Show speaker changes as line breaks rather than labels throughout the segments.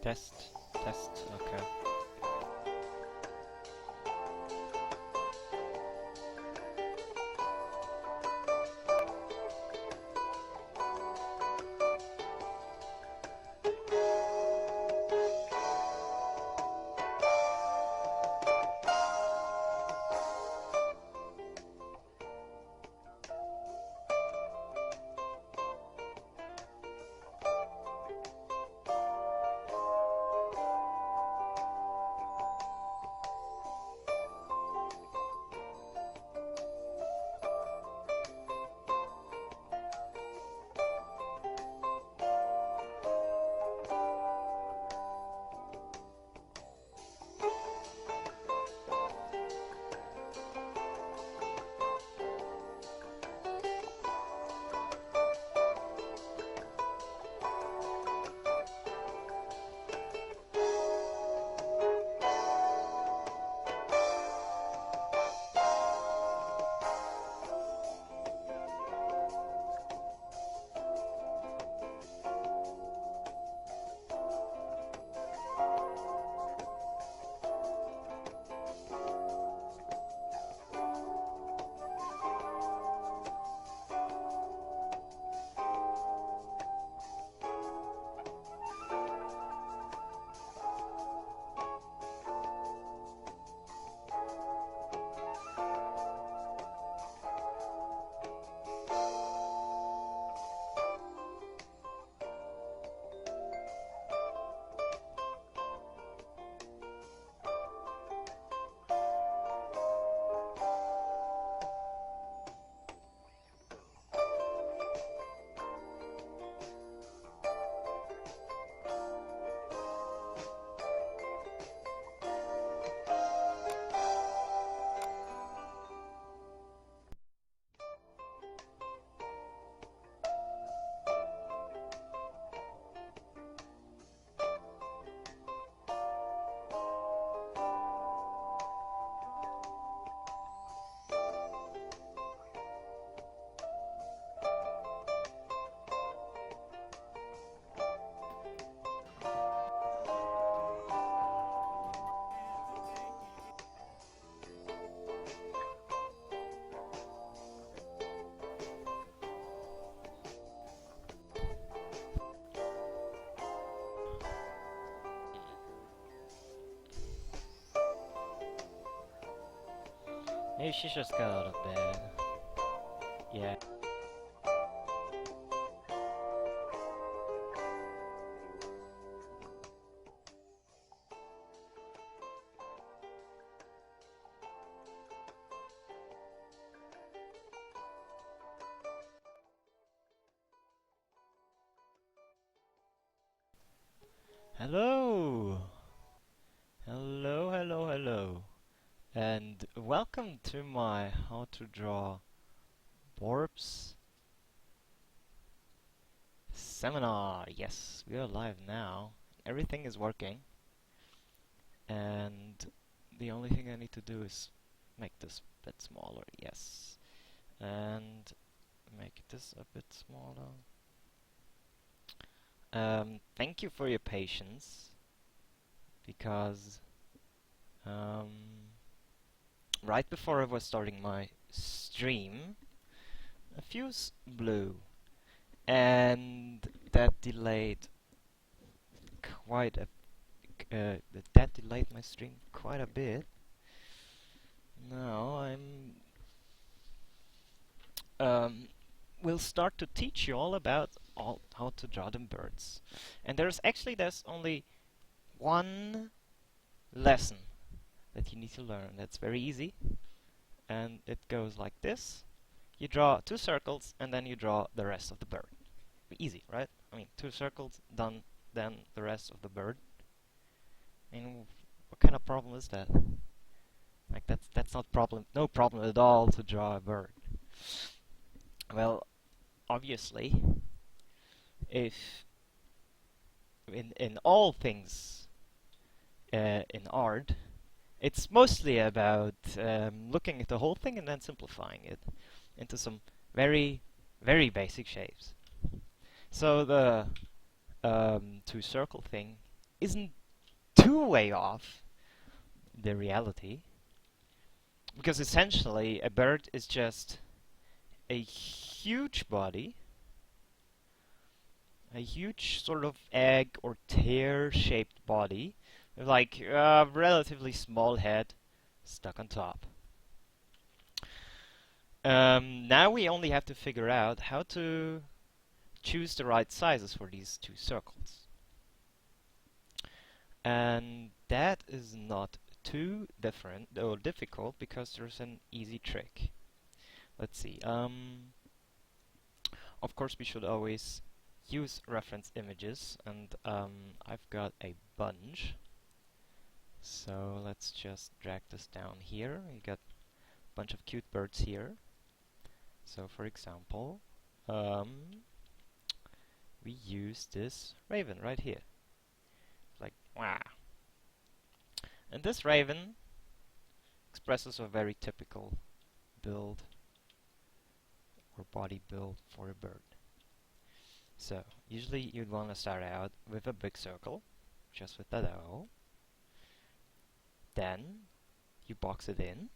Test, test, okay. Maybe she just got out of bed. Yeah. Hello! Hello, hello, hello. And welcome to my How to Draw Borbs seminar. Yes, we are live now. Everything is working. And the only thing I need to do is make this a bit smaller. Yes. And make this a bit smaller. Thank you for your patience, because right before I was starting my stream, a fuse blew, and that delayed quite a that delayed my stream quite a bit. Now I'm will start to teach you all about how to draw them birds. And there's only one lesson that you need to learn. That's very easy, and it goes like this. You draw two circles and then you draw the rest of the bird. Easy, right? I mean, two circles done, then the rest of the bird. I mean, what kind of problem is that? Like that's not no problem at all to draw a bird. Well, obviously, if in all things in art, it's mostly about looking at the whole thing and then simplifying it into some very, very basic shapes. So the two circle thing isn't too way off the reality, because essentially a bird is just a huge body, a huge sort of egg or tear-shaped body, with like a relatively small head stuck on top. Now we only have to figure out how to choose the right sizes for these two circles. And that is not too different or difficult, because there's an easy trick. Let's see. Of course, we should always use reference images, and I've got a bunch. So let's just drag this down here. We got a bunch of cute birds here. So for example, we use this raven right here. Like, wow. And this raven expresses a very typical build or body build for a bird. So usually you'd want to start out with a big circle, just with that O. Then you box it in,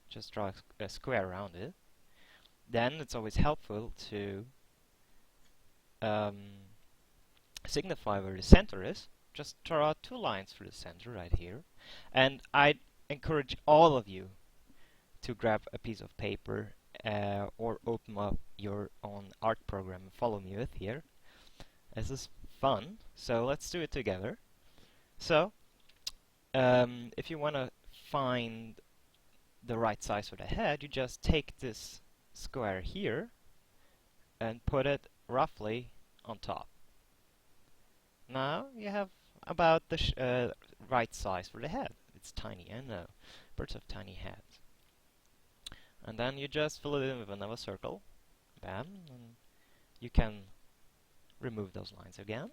just draw a square around it. Then it's always helpful to signify where the center is. Just draw 2 lines through the center right here. And I'd encourage all of you to grab a piece of paper or open up your own art program and follow me with here. This is fun, so let's do it together. So, if you want to find the right size for the head, you just take this square here and put it roughly on top. Now you have about the right size for the head. It's tiny, I know. Birds have tiny heads. And then you just fill it in with another circle. Bam. And you can remove those lines again.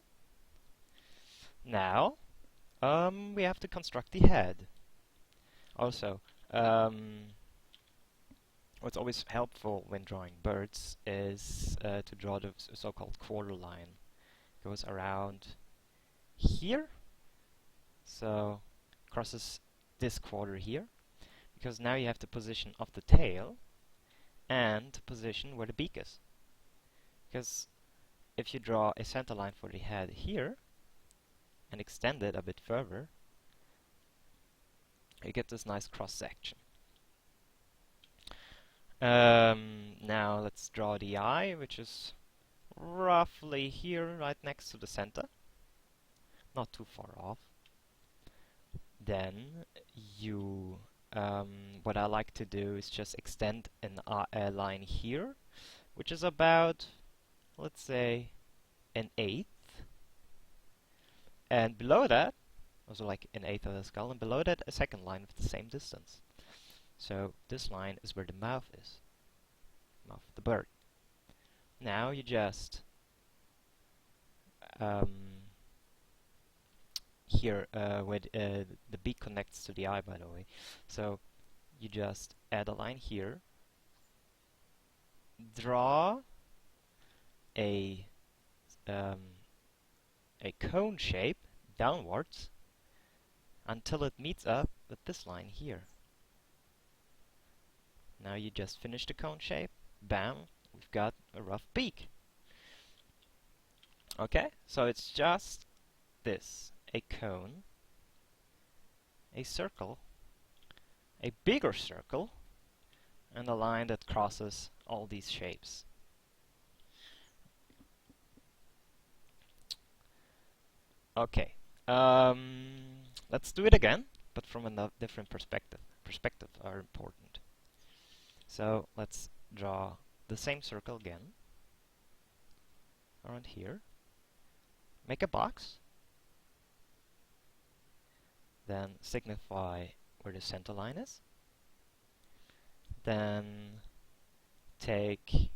Now, we have to construct the head. Also, what's always helpful when drawing birds is to draw the so-called quarter line. It goes around here, so crosses this quarter here, because now you have the position of the tail and the position where the beak is. Because if you draw a center line for the head here and extend it a bit further, you get this nice cross section. Now let's draw the eye, which is roughly here, right next to the center, not too far off. Then you, what I like to do is just extend a line here, which is about, let's say, 1/8, and below that, also like 1/8 of the skull, and below that a second line with the same distance. So this line is where the mouth is, mouth of the bird. Now you just here where the beak connects to the eye, by the way. So you just add a line here, draw a cone shape downwards until it meets up with this line here. Now you just finish the cone shape, bam, we've got a rough beak. Okay, so it's just this, a cone, a circle, a bigger circle, and a line that crosses all these shapes. Okay, let's do it again, but from a different perspective. Perspectives are important. So let's draw the same circle again, around here. Make a box. Then signify where the center line is. Then take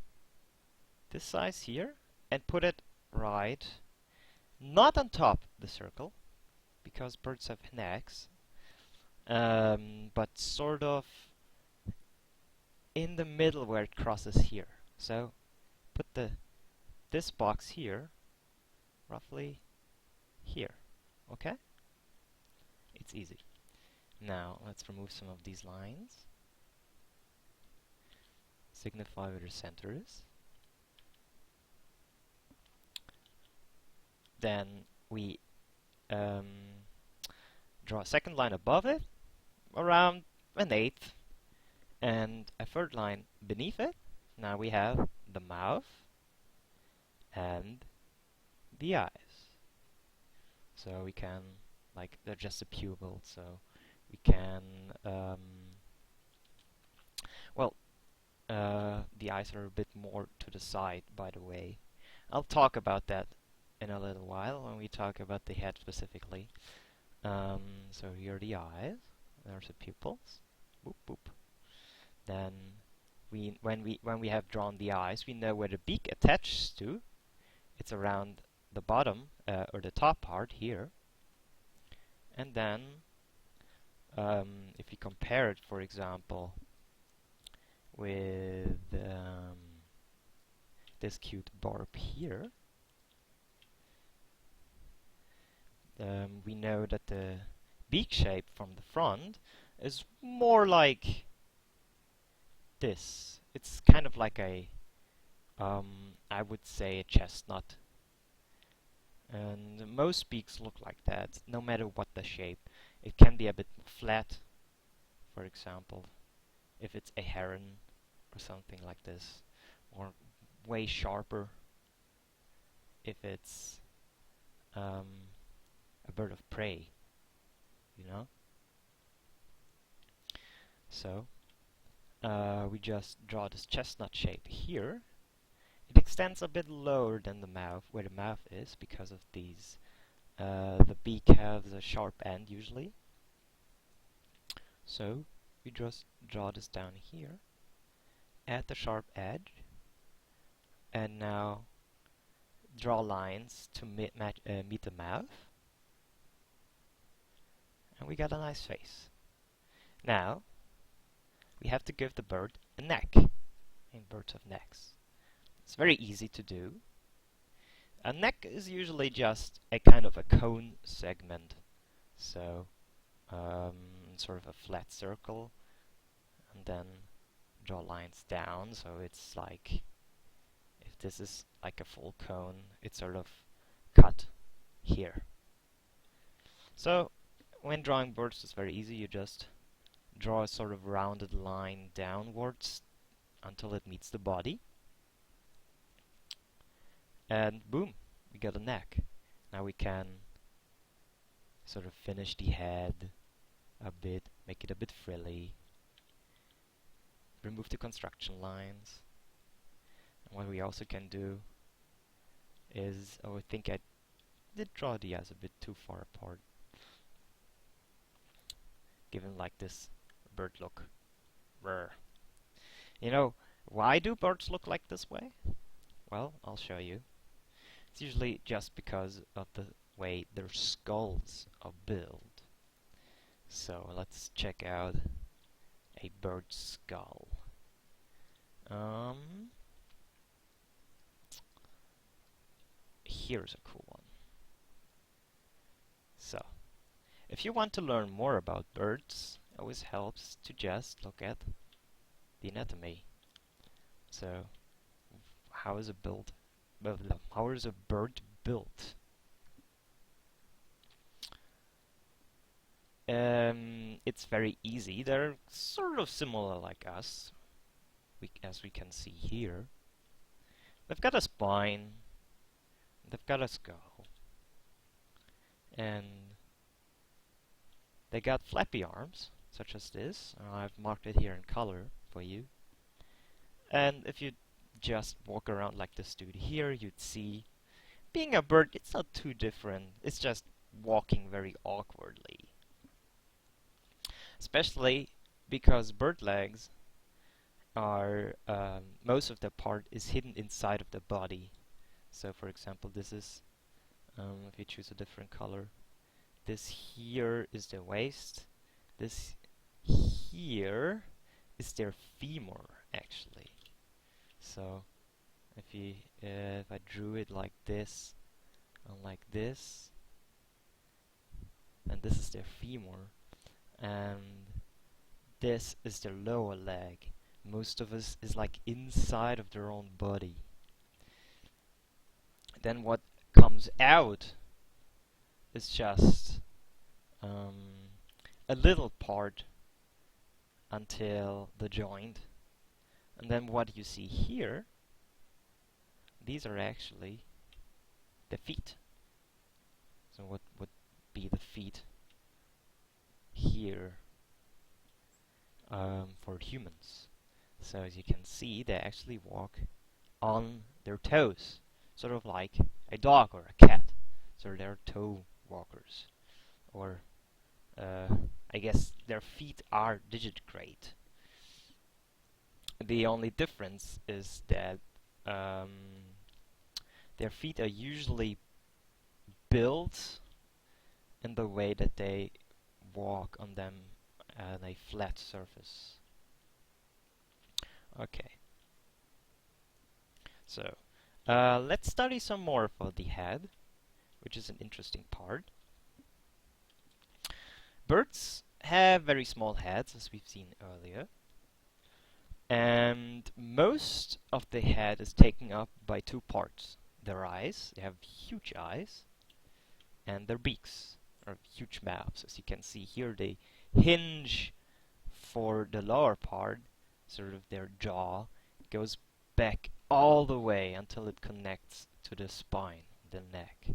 this size here and put it right, not on top of the circle, because birds have necks, but sort of in the middle where it crosses here. So put this box here, roughly here. Okay? It's easy. Now, let's remove some of these lines. Signify where the center is. Then we draw a second line above it, around 1/8, and a third line beneath it. Now we have the mouth and the eyes. So we can, like, they're just a pupil, so we can, well, the eyes are a bit more to the side, by the way. I'll talk about that in a little while when we talk about the head specifically. So here are the eyes. There's the pupils. Boop boop. Then when we have drawn the eyes, we know where the beak attaches to. It's around the bottom or the top part here. And then if you compare it, for example, with this cute barb here, we know that the beak shape from the front is more like this. It's kind of like a, I would say, a chestnut. And most beaks look like that, no matter what the shape. It can be a bit flat, for example, if it's a heron or something like this, or way sharper if it's a bird of prey, you know? So, we just draw this chestnut shape here. It extends a bit lower than the mouth, where the mouth is, because of these. The beak has a sharp end usually. So, we just draw this down here, add the sharp edge, and now draw lines to meet the mouth. And we got a nice face. Now, we have to give the bird a neck, in birds have necks. It's very easy to do. A neck is usually just a kind of a cone segment, so sort of a flat circle, and then draw lines down, so it's like, if this is like a full cone, it's sort of cut here. So when drawing birds, it's very easy. You just draw a sort of rounded line downwards until it meets the body, and boom, we got a neck. Now we can sort of finish the head a bit, make it a bit frilly, remove the construction lines. And what we also can do is, oh, I think I did draw the eyes a bit too far apart, given like this bird look. Brr. You know, why do birds look like this way? Well, I'll show you. It's usually just because of the way their skulls are built. So let's check out a bird's skull. Here's a cool one. So, if you want to learn more about birds, it always helps to just look at the anatomy. So, how is a bird built? It's very easy. They're sort of similar like us, as we can see here. They've got a spine, they've got a skull, and they got flappy arms, such as this. I've marked it here in color for you. And if you just walk around like this dude here, you'd see, being a bird, it's not too different. It's just walking very awkwardly. Especially because bird legs are, most of the part is hidden inside of the body. So for example, this is, if you choose a different color, this here is the waist, this here is their femur actually. So if I drew it like this and like this, and this is their femur, and this is their lower leg. Most of us is like inside of their own body. Then what comes out is just a little part until the joint, and then what you see here, these are actually the feet. So what would be the feet here for humans? So as you can see, they actually walk on their toes, sort of like a dog or a cat. So they're toe walkers, or I guess their feet are digitigrade. The only difference is that their feet are usually built in the way that they walk on them on a flat surface. Okay, so let's study some more for the head, which is an interesting part. Birds have very small heads, as we've seen earlier, and most of the head is taken up by two parts. Their eyes, they have huge eyes, and their beaks, or huge mouths. As you can see here, they hinge for the lower part, sort of their jaw, goes back all the way until it connects to the spine, the neck.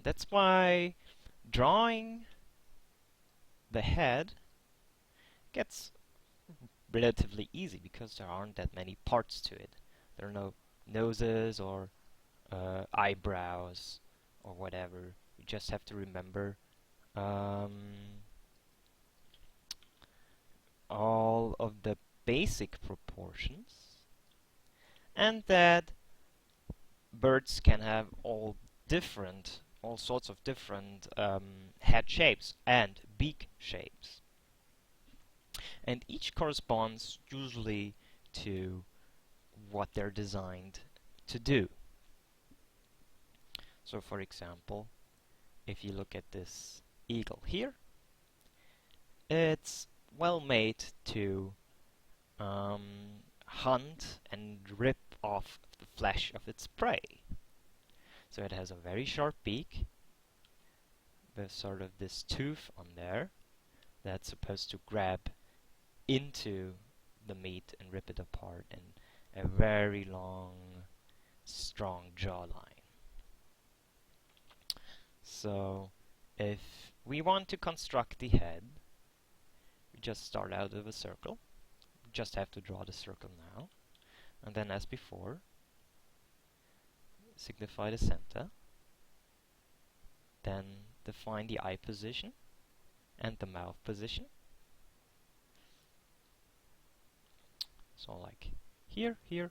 That's why drawing the head gets relatively easy, because there aren't that many parts to it. There are no noses or eyebrows or whatever. You just have to remember all of the basic proportions, and that birds can have all sorts of different head shapes and beak shapes, and each corresponds usually to what they're designed to do. So for example, if you look at this eagle here, it's well made to hunt and rip off the flesh of its prey. So it has a very sharp beak with sort of this tooth on there that's supposed to grab into the meat and rip it apart, and a very long, strong jawline. So if we want to construct the head, we just start out with a circle. We just have to draw the circle now, and then as before, signify the center, then define the eye position and the mouth position. So like here, here,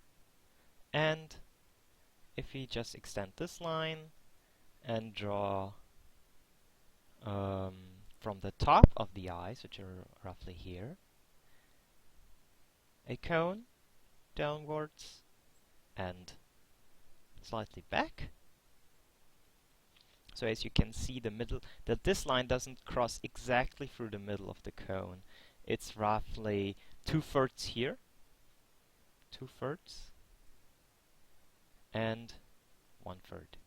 and if we just extend this line and draw from the top of the eyes, which are roughly here, a cone downwards and slightly back. So as you can see, that this line doesn't cross exactly through the middle of the cone. It's roughly 2/3 here, 2/3, and 1/3.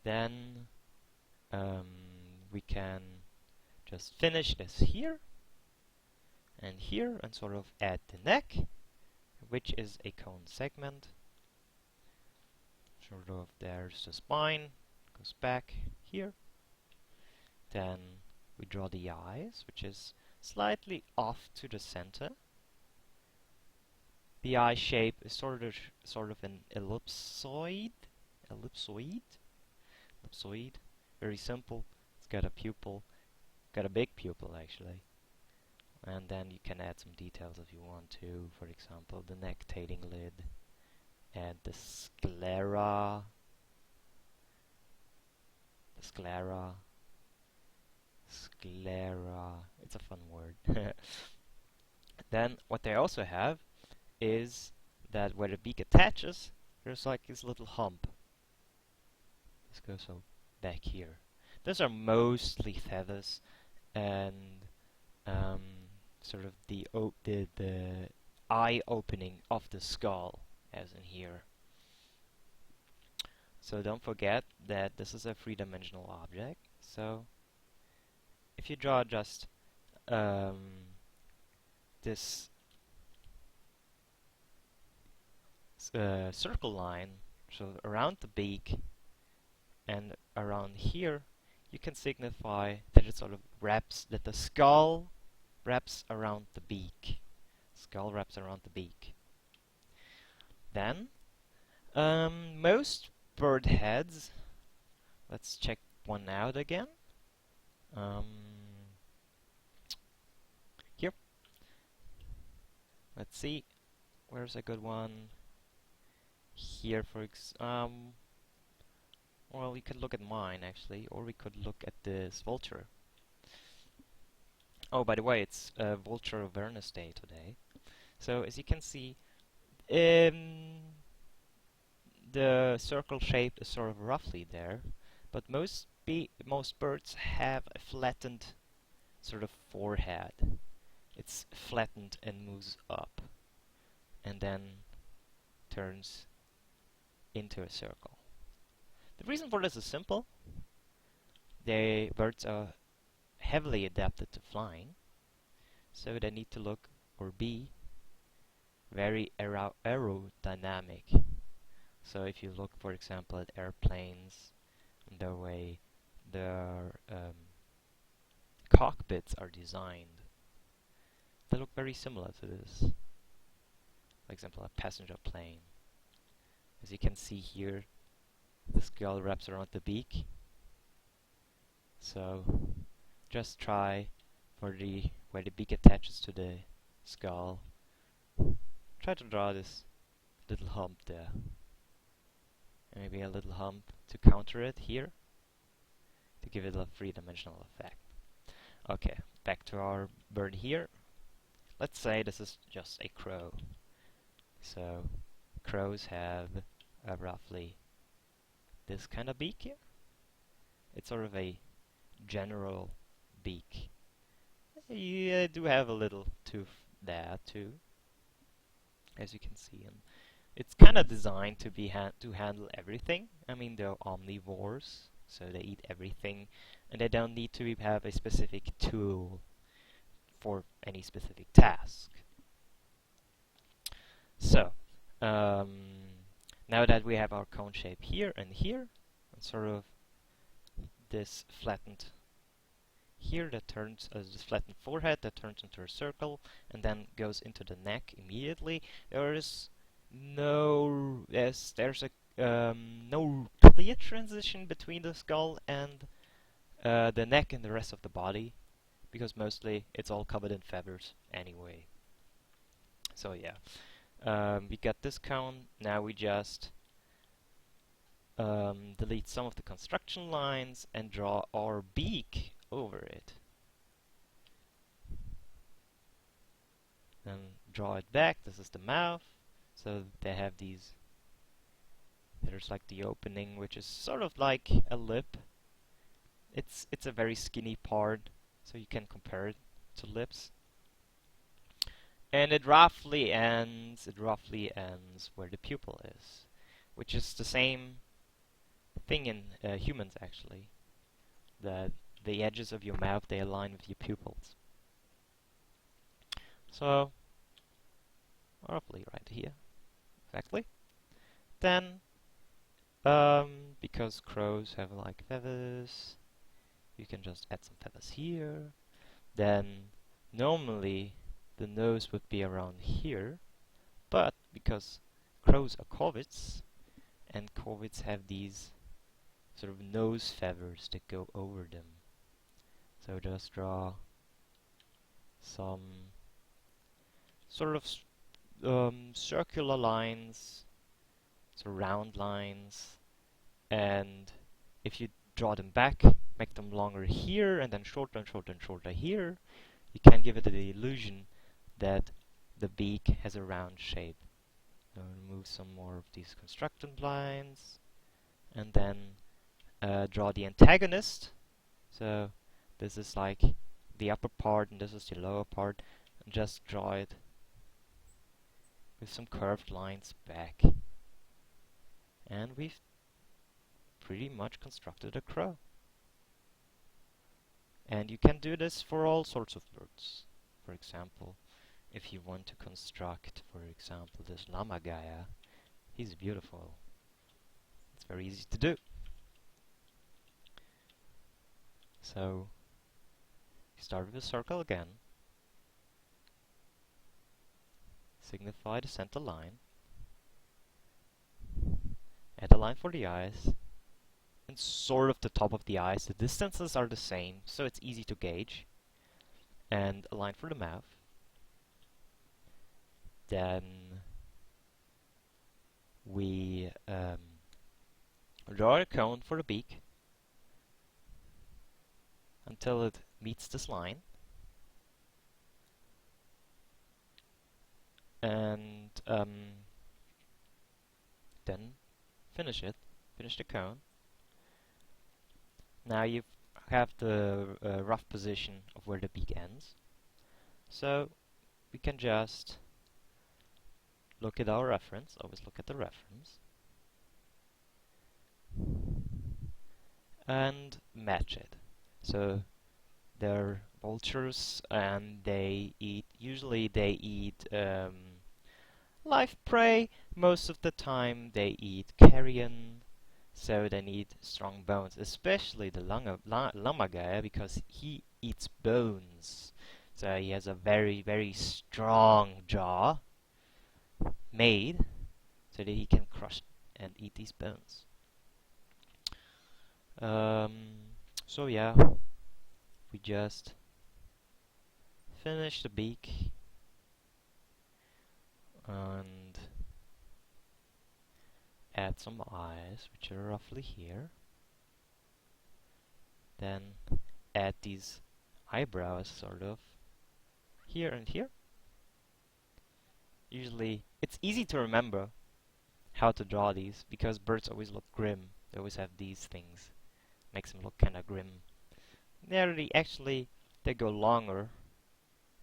Then we can just finish this here and sort of add the neck, which is a cone segment. Sort of there's the spine, goes back here. Then we draw the eyes, which is slightly off to the center. The eye shape is sort of an ellipsoid. Very simple. It's got a pupil, got a big pupil actually. And then you can add some details if you want to. For example, the neck tailing lid and the sclera. It's a fun word. Then what they also have is that where the beak attaches, there's like this little hump. Let's go so back here. Those are mostly feathers and um, sort of the eye opening of the skull, as in here. So don't forget that this is a three-dimensional object. So if you draw just this circle line, so around the beak and around here, you can signify that it sort of wraps, that the skull wraps around the beak. Skull wraps around the beak. Then, most bird heads, let's check one out again. Here. Let's see. Where's a good one? Here, well, we could look at mine actually, or we could look at this vulture. Oh, by the way, it's Vulture Awareness Day today. So as you can see, the circle shape is sort of roughly there, but most birds have a flattened sort of forehead. It's flattened and moves up, and then turns into a circle. The reason for this is simple. Birds are heavily adapted to flying, so they need to look or be very aerodynamic. So if you look, for example, at airplanes, and the way their cockpits are designed, they look very similar to this. For example, a passenger plane. As you can see here, the skull wraps around the beak. So just try for where the beak attaches to the skull. Try to draw this little hump there. Maybe a little hump to counter it here, to give it a three-dimensional effect. Okay, back to our bird here. Let's say this is just a crow. So crows have roughly this kind of beak here. It's sort of a general beak. You do have a little tooth there too, as you can see, and it's kind of designed to be to handle everything. I mean, they're omnivores, so they eat everything, and they don't need to have a specific tool for any specific task. So, now that we have our cone shape here and here, and sort of this flattened here that turns as this flattened forehead that turns into a circle and then goes into the neck immediately, there's no clear transition between the skull and the neck and the rest of the body, because mostly it's all covered in feathers anyway. So yeah, we got this cone. Now we just delete some of the construction lines and draw our beak over it. Then draw it back. This is the mouth. So they have these. There's like the opening, which is sort of like a lip. It's a very skinny part, so you can compare it to lips. And it roughly ends where the pupil is, which is the same thing in humans actually. That the edges of your mouth, they align with your pupils. So roughly right here, exactly. Then, because crows have like feathers, you can just add some feathers here. Then normally the nose would be around here, but because crows are corvids, and corvids have these sort of nose feathers that go over them. So just draw some sort of circular lines, so round lines, and if you draw them back, make them longer here, and then shorter and shorter and shorter here, you can give it the illusion that the beak has a round shape. I'll remove some more of these constructed lines, and then draw the antagonist. So this is like the upper part and this is the lower part, and just draw it with some curved lines back. And we've pretty much constructed a crow. And you can do this for all sorts of birds. For example, if you want to construct, for example, this lammergeier, he's beautiful. It's very easy to do. So, start with a circle again. Signify the center line. Add a line for the eyes. And sort of the top of the eyes. The distances are the same, so it's easy to gauge. And a line for the mouth. Then we draw a cone for the beak until it meets this line. And then finish the cone. Now you have the rough position of where the beak ends. So we can just look at our reference, always look at the reference, and match it. So they're vultures and usually they eat live prey. Most of the time they eat carrion, so they need strong bones, especially the lammergeier, because he eats bones. So he has a very, very strong jaw made so that he can crush and eat these bones. So yeah, we just finish the beak and add some eyes, which are roughly here. Then add these eyebrows sort of here and here. Usually it's easy to remember how to draw these because birds always look grim. They always have these things. Makes them look kinda grim. They go longer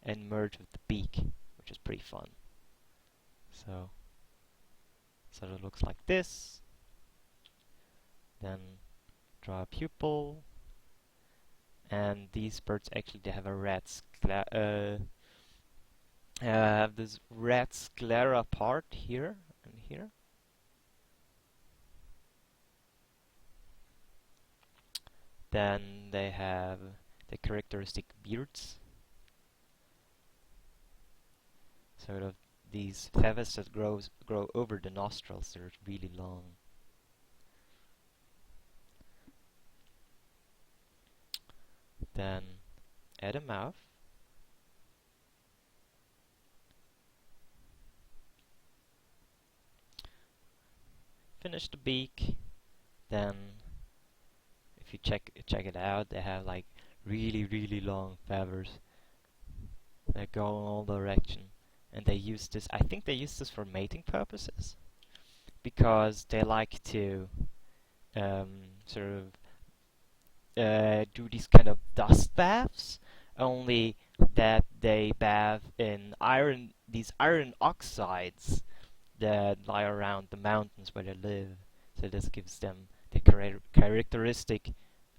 and merge with the beak, which is pretty fun. So it looks like this. Then draw a pupil. And these birds actually they have a have this red sclera part here and here. Then they have the characteristic beards. Sort of these feathers that grow over the nostrils, they're really long. Then add a mouth. Finish the beak. Then if you check it out, they have like really, really long feathers that go in all directions. And they use this, I think they use this for mating purposes, because they like to sort of do these kind of dust baths, only that they bath in these iron oxides that lie around the mountains where they live. So this gives them the characteristic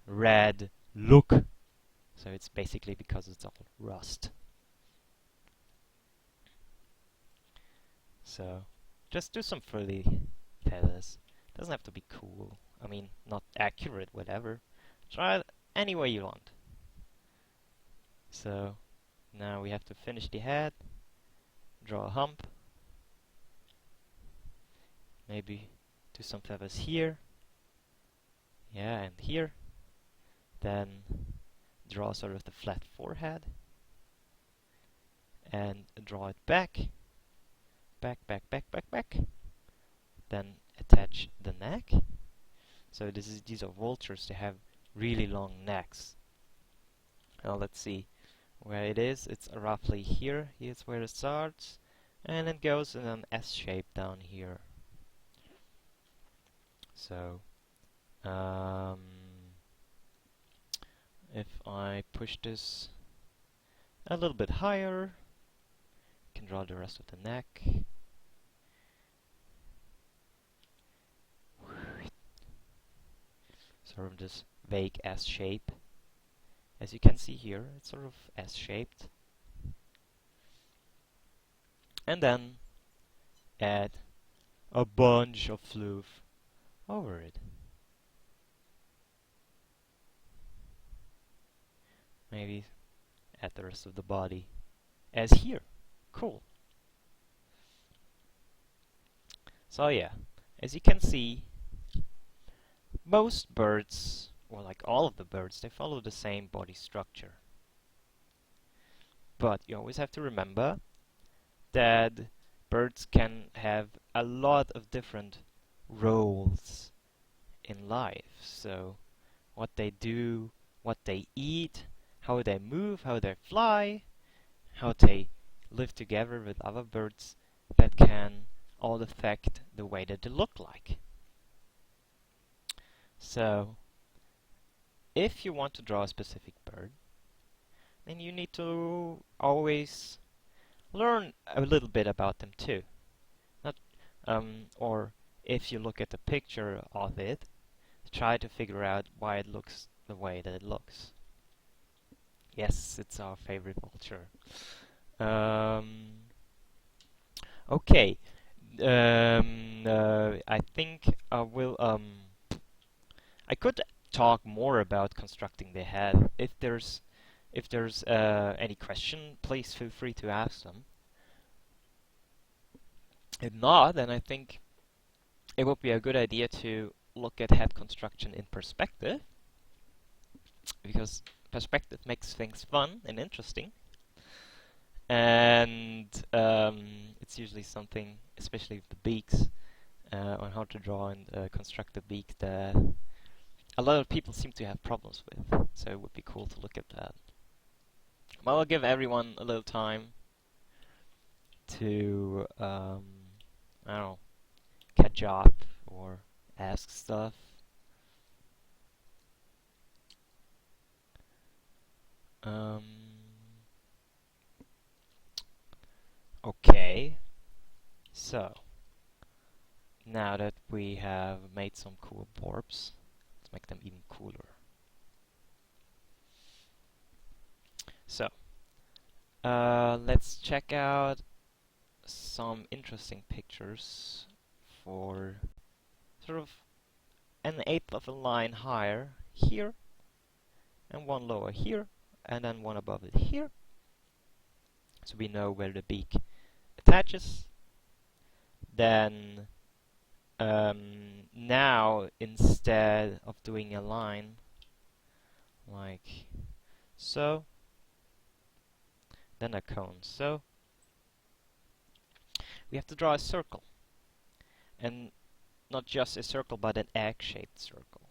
red look. So it's basically because it's all rust. So just do some frilly feathers. Doesn't have to be cool. I mean, not accurate, whatever. Try it any way you want. So now we have to finish the head. Draw a hump. Maybe do some feathers here. Yeah, and here. Then draw sort of the flat forehead. And draw it back. Back. Then attach the neck. So these are vultures. They have really long necks. Now let's see where it is. It's roughly here. Here's where it starts, and it goes in an S shape down here. So Um, if I push this a little bit higher, I can draw the rest of the neck. Sort of this vague S shape. As you can see here, it's sort of S-shaped. And then add a bunch of floof over it. Maybe add the rest of the body as here. Cool. So yeah, as you can see, most birds, or like all of the birds, they follow the same body structure. But you always have to remember that birds can have a lot of different roles in life. So what they do, what they eat, how they move, how they fly, how they live together with other birds, that can all affect the way that they look like. So if you want to draw a specific bird, then you need to always learn a little bit about them too. Not, or if you look at the picture of it, try to figure out why it looks the way that it looks. Yes, it's our favorite vulture. Okay. I think I will. I could talk more about constructing the head. If there's any question, please feel free to ask them. If not, then I think it would be a good idea to look at head construction in perspective, because perspective makes things fun and interesting. And it's usually something, especially with the beaks, on how to draw and construct the beak, that a lot of people seem to have problems with. So it would be cool to look at that. But I'll give everyone a little time to, I don't know, catch up or ask stuff. Okay, so now that we have made some cool borbs, let's make them even cooler. So, let's check out some interesting pictures for sort of an eighth of a line higher here, and one lower here, and then one above it here. So we know where the beak attaches. Then now, instead of doing a line like so, then a cone. So we have to draw a circle, and not just a circle, but an egg-shaped circle.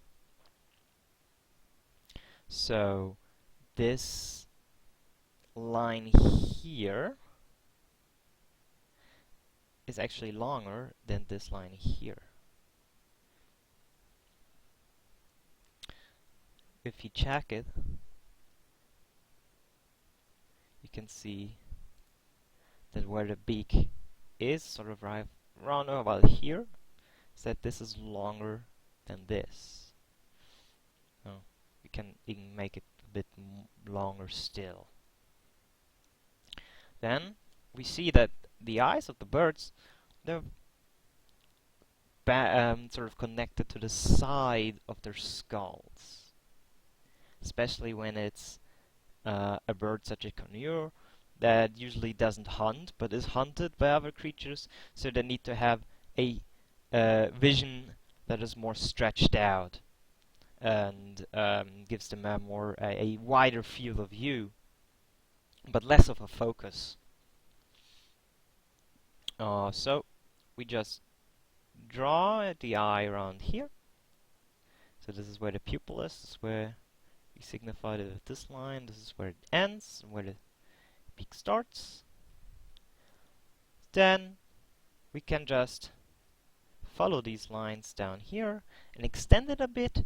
So this line here is actually longer than this line here. If you check it, you can see that where the beak is sort of right around about here, is that this is longer than this. We can even make it a bit longer still. Then we see that the eyes of the birds, they're sort of connected to the side of their skulls, especially when it's a bird such as conure that usually doesn't hunt but is hunted by other creatures, so they need to have a vision that is more stretched out and gives them a wider field of view, but less of a focus. So we just draw the eye around here. So this is where the pupil is. This is where we signify it with this line. This is where it ends and where the beak starts. Then we can just follow these lines down here and extend it a bit,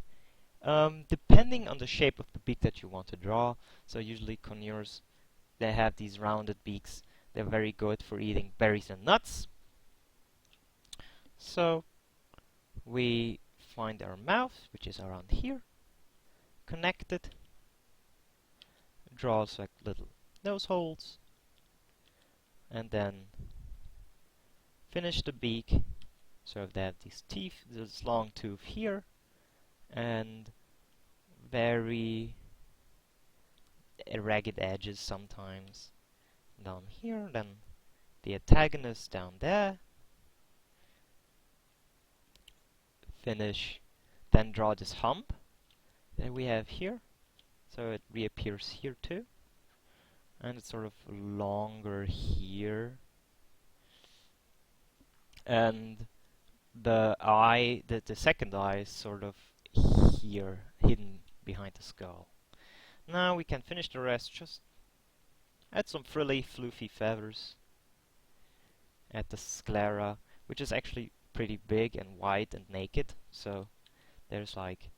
depending on the shape of the beak that you want to draw. So usually conures, they have these rounded beaks. They're very good for eating berries and nuts. So we find our mouth, which is around here, connect it, draw like little nose holes, and then finish the beak. So they have these teeth, this long tooth here, and very ragged edges sometimes down here. Then the antagonist down there. Finish, then draw this hump that we have here, so it reappears here too, and it's sort of longer here, and the eye, the second eye is sort of here, hidden behind the skull. Now we can finish the rest, just add some frilly, floofy feathers at the sclera, which is actually pretty big and wide and naked, so there's like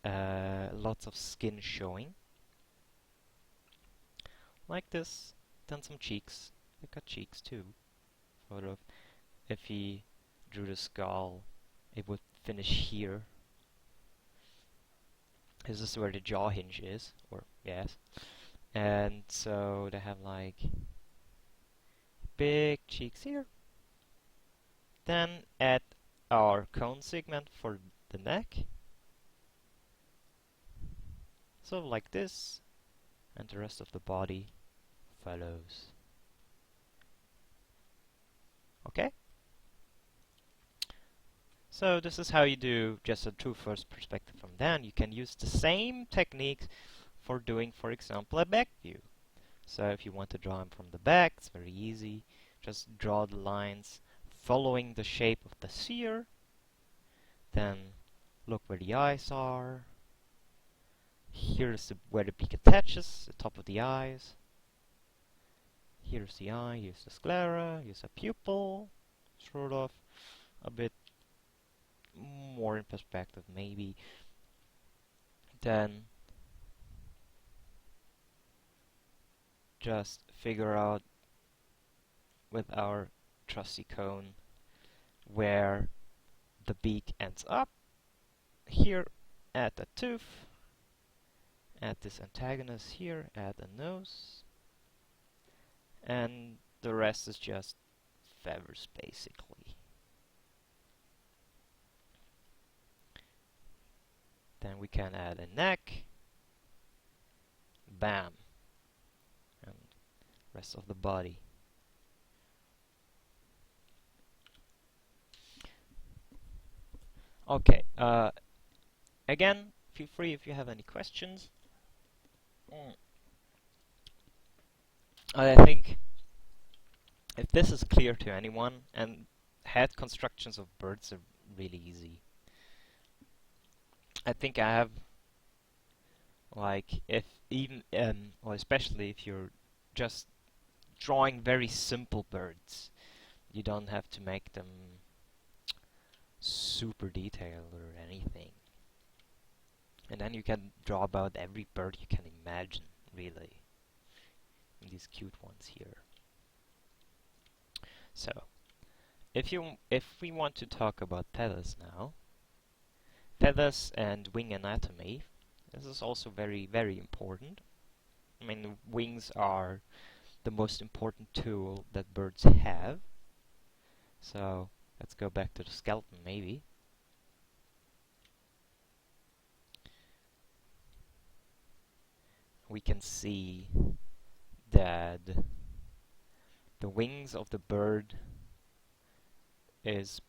lots of skin showing. Like this. Then some cheeks. They got cheeks too. Sort of. If he drew the skull, it would finish here. This is where the jaw hinge is, or yes. And so they have like big cheeks here. Then add our cone segment for the neck. So like this, and the rest of the body follows. Okay? So this is how you do just a true first perspective from then. You can use the same technique for doing, for example, a back view. So if you want to draw him from the back, it's very easy. Just draw the lines following the shape of the seer. Then look where the eyes are. Here's where the beak attaches, the top of the eyes. Here's the eye, here's the sclera, here's a pupil. Sort of a bit more in perspective maybe. Then just figure out with our trusty cone where the beak ends up. Here, add a tooth, add this antagonist here, add a nose, and the rest is just feathers basically. Then we can add a neck, bam, and rest of the body. Okay, again, feel free if you have any questions. I think if this is clear to anyone, and head constructions of birds are really easy. I think I have, like, if even, or especially if you're just drawing very simple birds, you don't have to make them super detailed or anything. And then you can draw about every bird you can imagine, really. And these cute ones here. So, if we want to talk about feathers now, feathers and wing anatomy, this is also very, very important. I mean, the wings are the most important tool that birds have. So, let's go back to the skeleton maybe. We can see that the wings of the bird is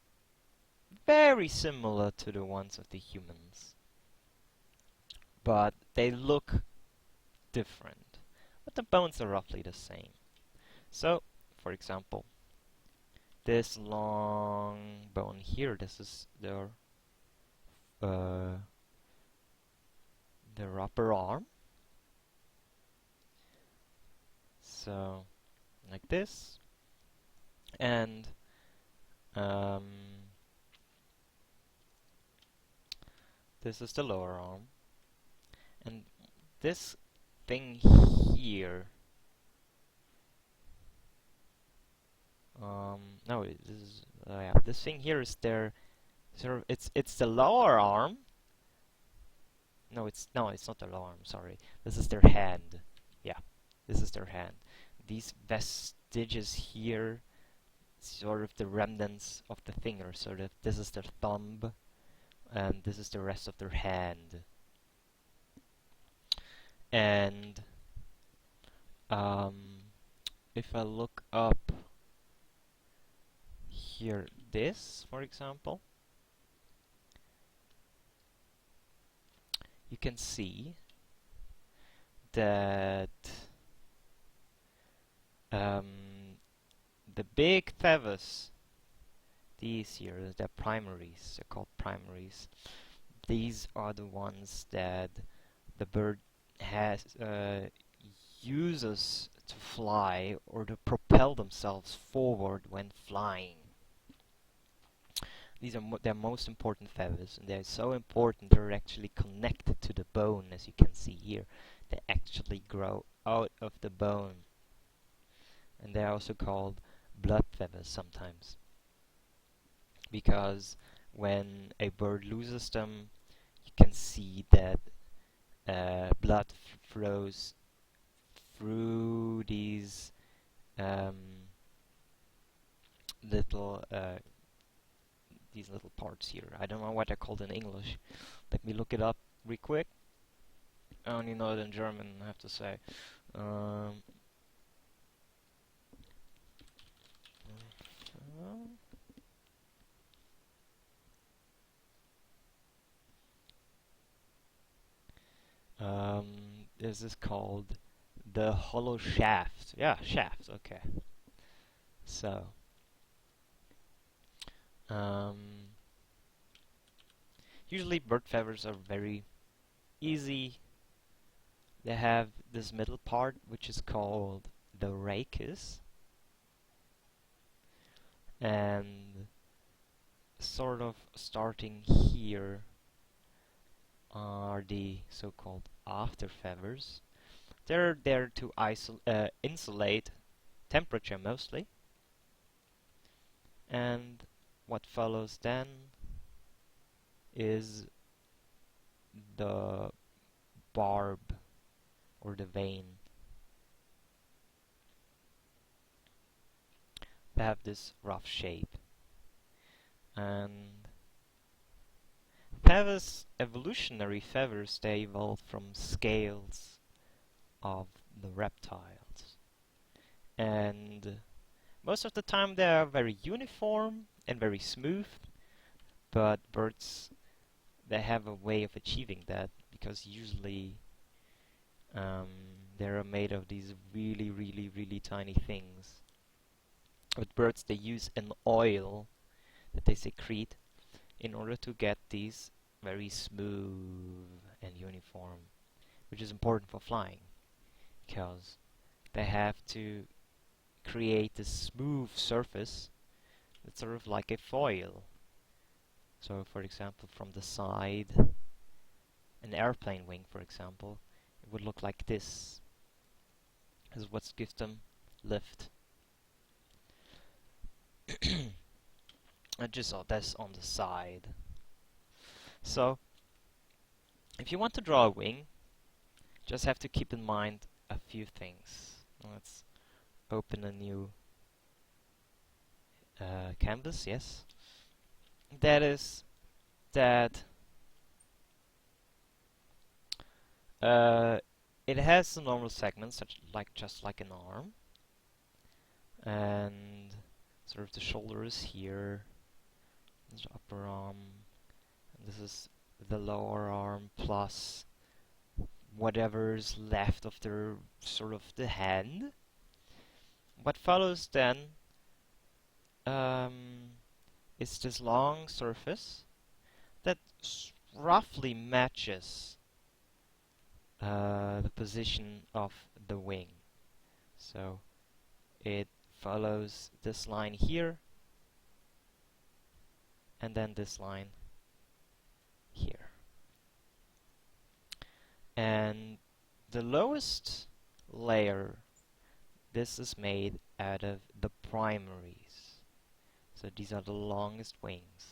very similar to the ones of the humans, but they look different, but the bones are roughly the same. So, for example, this long bone here, this is their upper arm. So, like this, and Um, this is the lower arm, and this thing here. No, this is yeah. This thing here is their sort of. It's the lower arm. No, it's not their lower arm. Sorry, this is their hand. Yeah, this is their hand. These vestiges here, sort of the remnants of the finger. Sort of this is their thumb, and this is the rest of their hand. And um, if I look up here, this, for example, you can see that the big feathers, these here, they're primaries, they're called primaries. These are the ones that the bird has uses to fly or to propel themselves forward when flying. These are their most important feathers, and they're so important they're actually connected to the bone, as you can see here. They actually grow out of the bone, and they're also called blood feathers sometimes, because when a bird loses them, you can see that blood flows through these um, little these little parts here. I don't know what they're called in English. Let me look it up real quick. I only know it in German, I have to say. Um, this is called the hollow shaft. Yeah, shaft, okay. So, um, usually bird feathers are very easy. They have this middle part, which is called the rachis, and sort of starting here are the so-called after feathers. They're there to insulate temperature mostly, and what follows then is the barb or the vein. They have this rough shape, and feathers, evolutionary feathers, they evolved from scales of the reptiles, and most of the time they are very uniform and very smooth, but birds, they have a way of achieving that, because usually they're made of these really tiny things. With birds, they use an oil that they secrete in order to get these very smooth and uniform, which is important for flying, because they have to create a smooth surface that's sort of like a foil. So, for example, from the side, an airplane wing, for example, it would look like this. This is what gives them lift. I just saw this on the side. So, if you want to draw a wing, just have to keep in mind a few things. Let's open a new canvas, yes. That is that it has the normal segments, just like an arm, and sort of the shoulder is here, the upper arm, and this is the lower arm plus whatever's left of the sort of the hand. What follows then is this long surface that roughly matches the position of the wing. So it follows this line here, and then this line here. And the lowest layer, this is made out of the primaries. So these are the longest wings.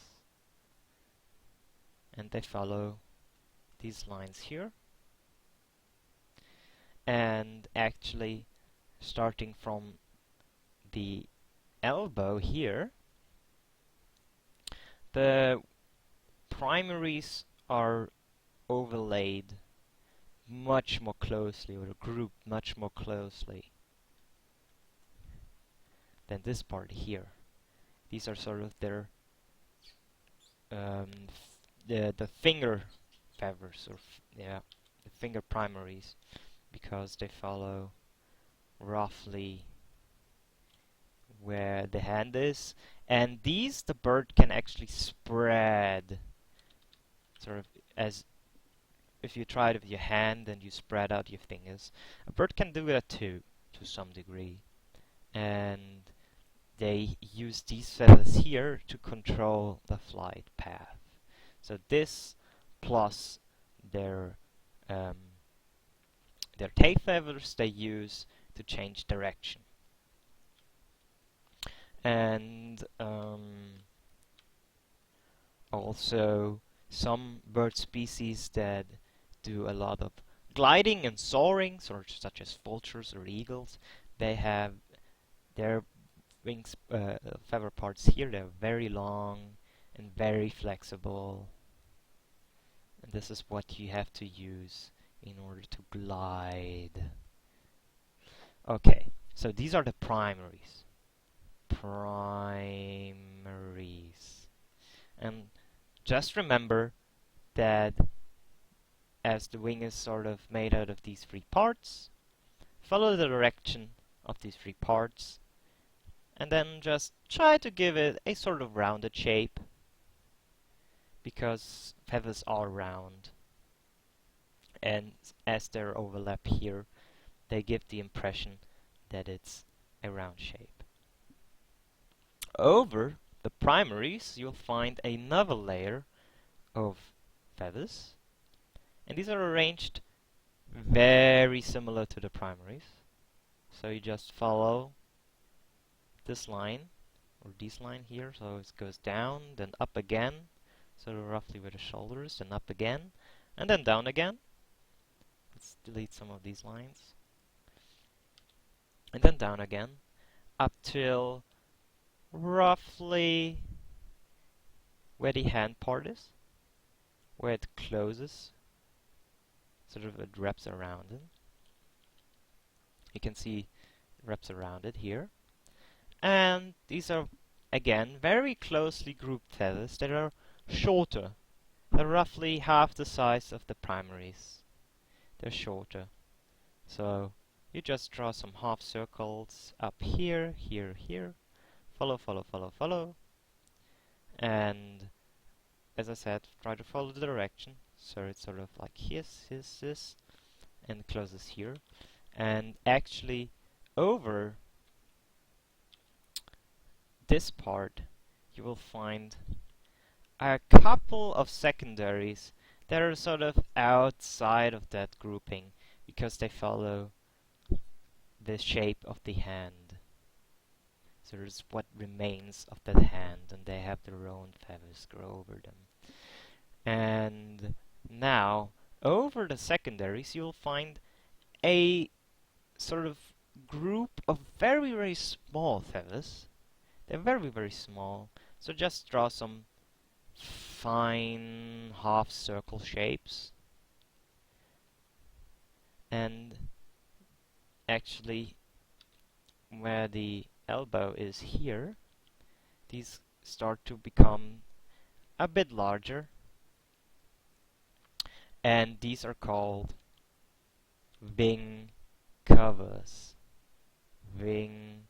And they follow these lines here. And actually, starting from the elbow here, the primaries are overlaid much more closely, or grouped much more closely than this part here. These are sort of their the finger feathers, or the finger primaries, because they follow roughly where the hand is, and these the bird can actually spread, sort of as if you try it with your hand and you spread out your fingers. A bird can do that too, to some degree, and they use these feathers here to control the flight path. So this plus their tail feathers they use to change direction. And also some bird species that do a lot of gliding and soaring, such as vultures or eagles, they have their wings, feather parts here, they're very long and very flexible. And this is what you have to use in order to glide. Okay, so these are the primaries. And just remember that as the wing is sort of made out of these three parts, follow the direction of these three parts, and then just try to give it a sort of rounded shape, because feathers are round, and as they're overlap here, they give the impression that it's a round shape. Over the primaries, you'll find another layer of feathers, and these are arranged very similar to the primaries. So you just follow this line, or this line here, so it goes down, then up again, so roughly where the shoulder is, then up again, and then down again. Let's delete some of these lines. And then down again, up till roughly where the hand part is, where it closes, sort of it wraps around it. You can see it wraps around it here. And these are, again, very closely grouped feathers that are shorter. They're roughly half the size of the primaries. They're shorter. So you just draw some half circles up here, here, here. Follow, follow, follow, follow. And as I said, try to follow the direction. So it's sort of like this, and closes here. And actually, over this part, you will find a couple of secondaries that are sort of outside of that grouping, because they follow the shape of the hand. So there's what remains of that hand, and they have their own feathers grow over them. And now, over the secondaries, you'll find a sort of group of very, very small feathers. They're very, very small. So just draw some fine half circle shapes. And actually, where the elbow is here, these start to become a bit larger. And these are called wing covers. Wing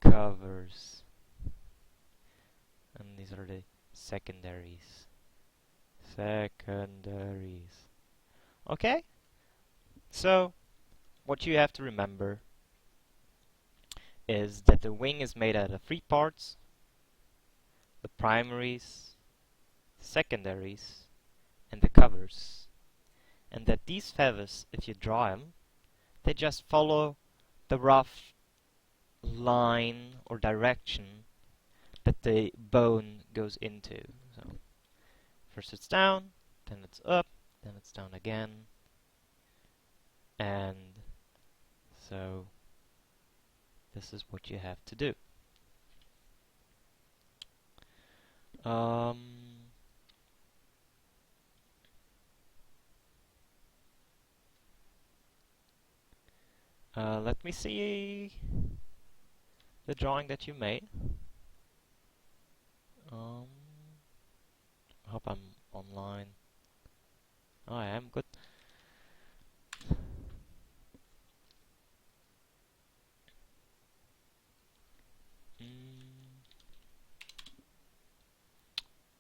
covers. And these are the secondaries. Secondaries. Okay? So, what you have to remember is that the wing is made out of three parts: the primaries, secondaries, and the covers. And that these feathers, if you draw them, they just follow the rough line or direction that the bone goes into. So first it's down, then it's up, then it's down again, and so this is what you have to do. Um, let me see the drawing that you made. I hope I'm online. Oh, I am good.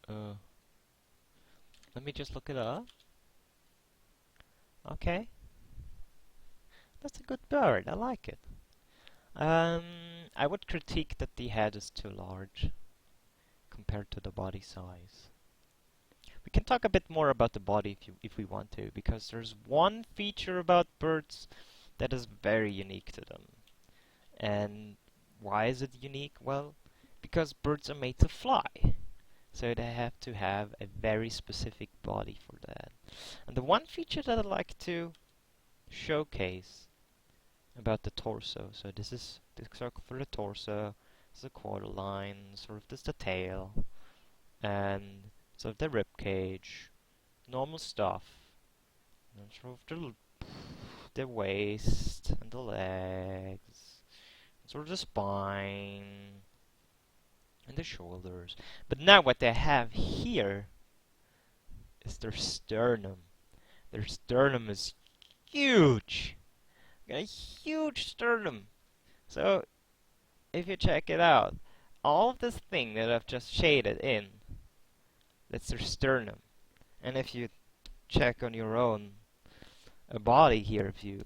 Mm, let me just look it up. Okay, that's a good bird. I like it. I would critique that the head is too large compared to the body size. We can talk a bit more about the body if we want to, because there's one feature about birds that is very unique to them. And why is it unique? Well, because birds are made to fly. So they have to have a very specific body for that. And the one feature that I'd like to showcase about the torso. So this is the circle for the torso, this is a quarter line, sort of this the tail, and sort of the rib cage, normal stuff, and sort of the waist and the legs, and sort of the spine and the shoulders. But now what they have here is their sternum. Their sternum is huge. A huge sternum. So if you check it out, all of this thing that I've just shaded in, that's their sternum. And if you check on your own body here, if you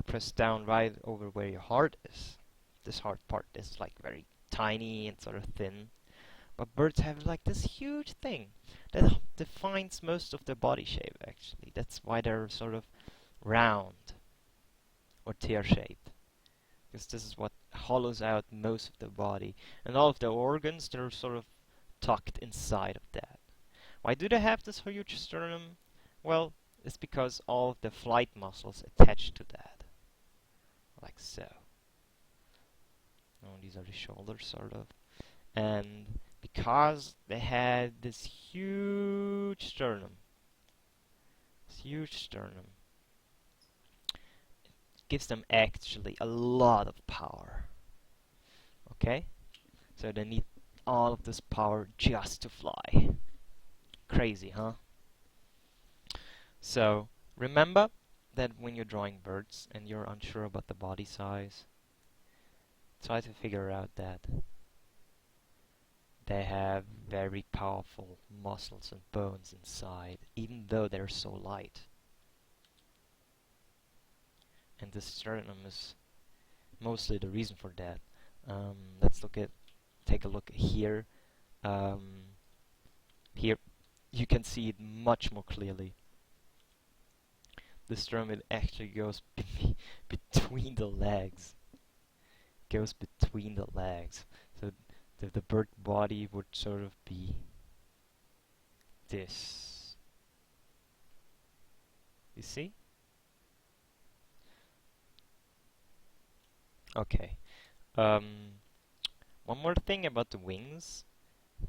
press down right over where your heart is, this heart part is like very tiny and sort of thin. But birds have like this huge thing that defines most of their body shape actually. That's why they're sort of round or tear-shaped. Because this is what hollows out most of the body. And all of the organs, they're sort of tucked inside of that. Why do they have this huge sternum? Well, it's because all of the flight muscles attach to that. Like so. Oh, these are the shoulders, sort of. And because they had this huge sternum, gives them actually a lot of power. Okay? So they need all of this power just to fly. Crazy, huh? So remember that when you're drawing birds and you're unsure about the body size, try to figure out that they have very powerful muscles and bones inside, even though they're so light. And the sternum is mostly the reason for that. Let's take a look here. Here you can see it much more clearly. The sternum actually goes between the legs. Goes between the legs. So the bird body would sort of be this. You see? Okay. One more thing about the wings.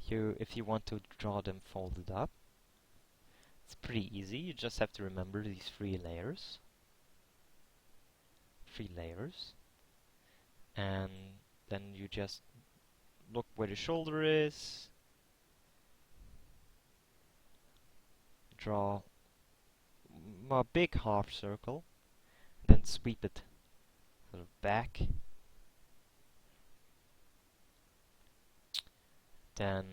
If you want to draw them folded up, it's pretty easy. You just have to remember these three layers. And then you just look where the shoulder is, draw a big half circle, then sweep it sort of back. Then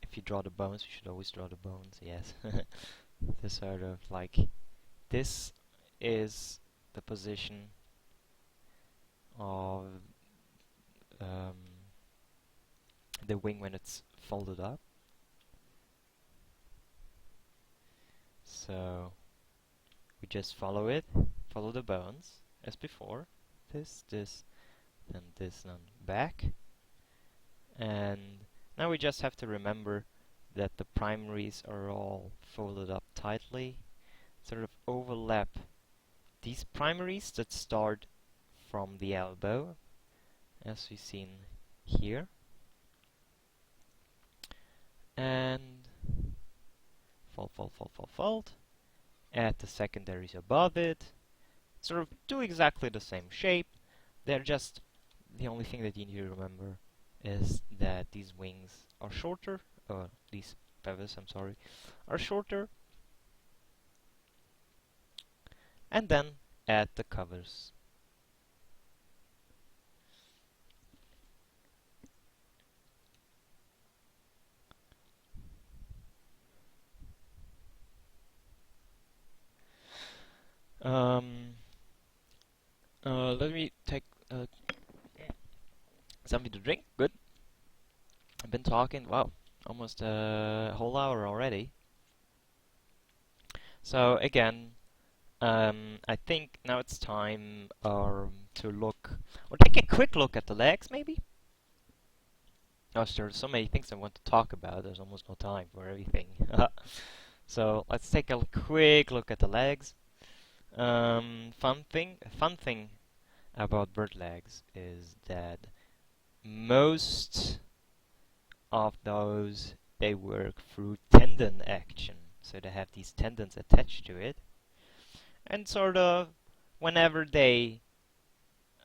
if you draw the bones, you should always draw the bones, yes. This sort of like, this is the position of the wing when it's folded up. So we just follow the bones as before. This, and this, and back. And now we just have to remember that the primaries are all folded up tightly, sort of overlap these primaries that start from the elbow, as we've seen here, and fold, add the secondaries above it, sort of do exactly the same shape. They're just, the only thing that you need to remember is that these wings are shorter, these feathers, I'm sorry, are shorter, and then add the covers. Let me take something to drink. Good. I've been talking, wow, almost a whole hour already. So again, I think now it's time to look, or take a quick look at the legs, maybe? Oh, there's so many things I want to talk about, there's almost no time for everything. So let's take a quick look at the legs. Fun thing about bird legs is that most of those, they work through tendon action. So they have these tendons attached to it, and sort of whenever they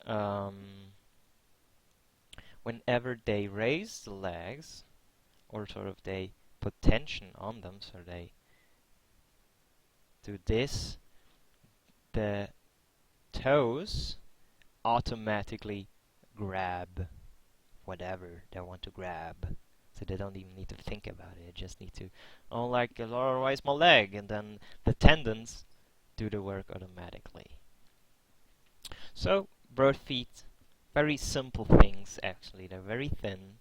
um, whenever they raise the legs, or sort of they put tension on them, so they do this, the toes automatically grab whatever they want to grab. So they don't even need to think about it. They just need to, oh, like, raise my leg, and then the tendons do the work automatically. So bird feet, very simple things actually. They're very thin.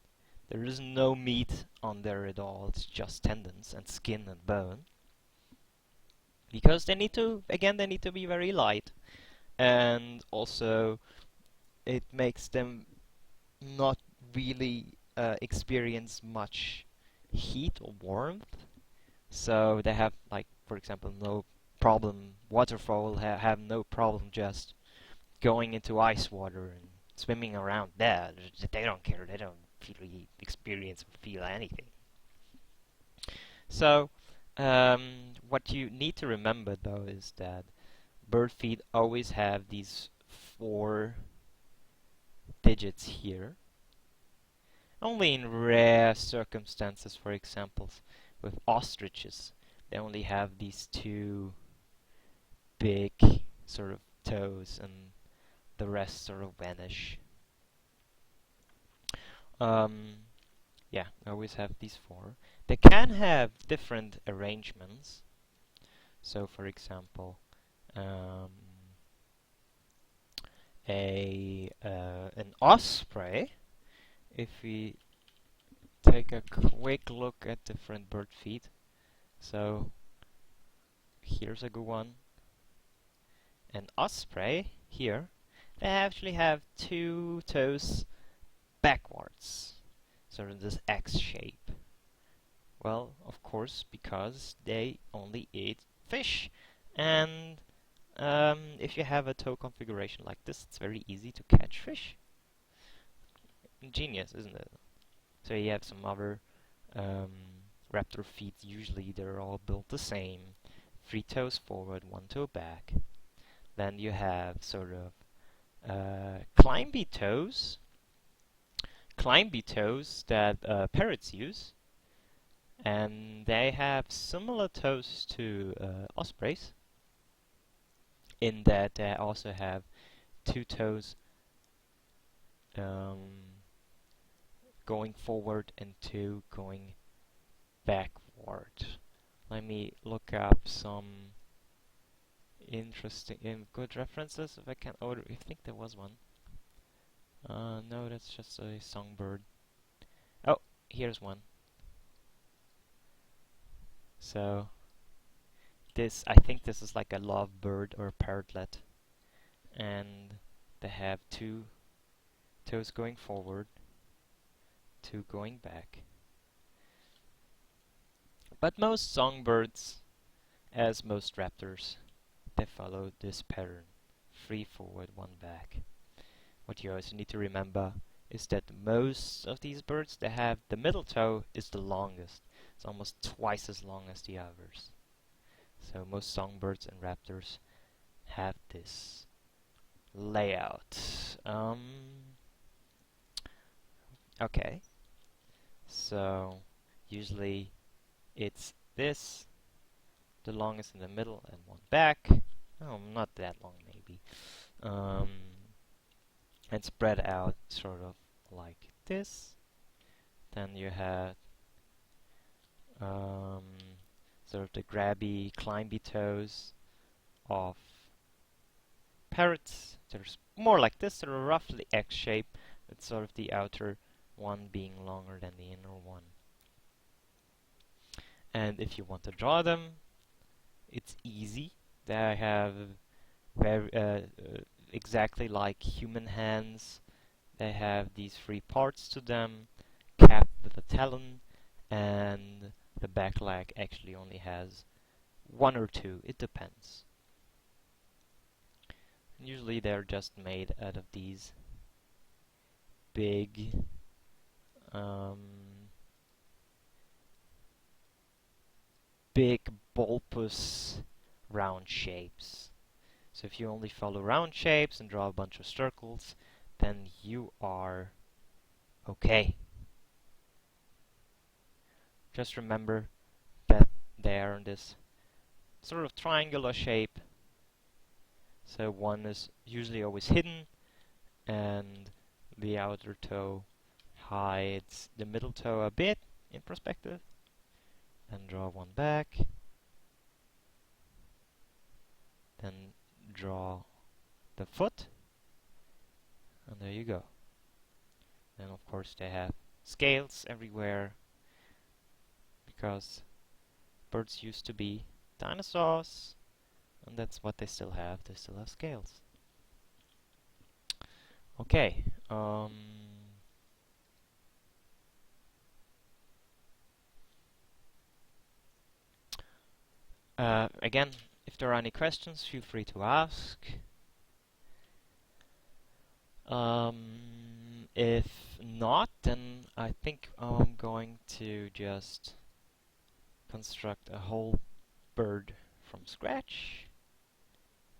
There is no meat on there at all. It's just tendons and skin and bone. Because they need to, again, they need to be very light. And also, it makes them not really experience much heat or warmth. So they have, like, for example, no problem. Waterfowl have no problem just going into ice water and swimming around there. They don't care. They don't really experience or feel anything. So what you need to remember though is that bird feet always have these 4 digits here. Only in rare circumstances, for example, with ostriches, they only have these 2 big sort of toes, and the rest sort of vanish. Yeah, I always have these 4. They can have different arrangements. So, for example, an osprey, if we take a quick look at different bird feet, so here's a good one. An osprey here, they actually have 2 toes backwards, sort of this X shape. Well, of course, because they only eat fish, and if you have a toe configuration like this, it's very easy to catch fish. Ingenious, isn't it? So you have some other raptor feet. Usually they're all built the same. 3 toes forward, 1 toe back. Then you have sort of climby toes. Climby toes that parrots use. And they have similar toes to ospreys, in that they also have 2 toes going forward and 2 going backward. Let me look up some interesting and good references if I can. Oh, I think there was one. No, that's just a songbird. Oh, here's one. So I think this is like a lovebird or a parrotlet, and they have two toes going forward, two going back. But most songbirds, as most raptors, they follow this pattern: three forward, one back. What you also need to remember is that most of these birds, they have the middle toe is the longest. It's almost twice as long as the others. So most songbirds and raptors have this layout. Okay, so usually it's this, the longest in the middle and one back. Oh, not that long maybe. Um, and spread out sort of like this. Then you have um, sort of the grabby, climby toes of parrots. They're more like this, they're roughly X-shaped, with sort of the outer one being longer than the inner one. And if you want to draw them, it's easy. They have very exactly like human hands. They have these three parts to them, capped with a talon, and the back leg actually only has one or two, it depends. And usually they're just made out of these big big bulbous round shapes. So if you only follow round shapes and draw a bunch of circles, then you are okay. Just remember that they are in this sort of triangular shape. So one is usually always hidden, and the outer toe hides the middle toe a bit in perspective. Then draw one back. Then draw the foot. And there you go. Then of course they have scales everywhere, because birds used to be dinosaurs, and that's what they still have. They still have scales. Okay. Again, if there are any questions, feel free to ask. If not, then I think I'm going to just construct a whole bird from scratch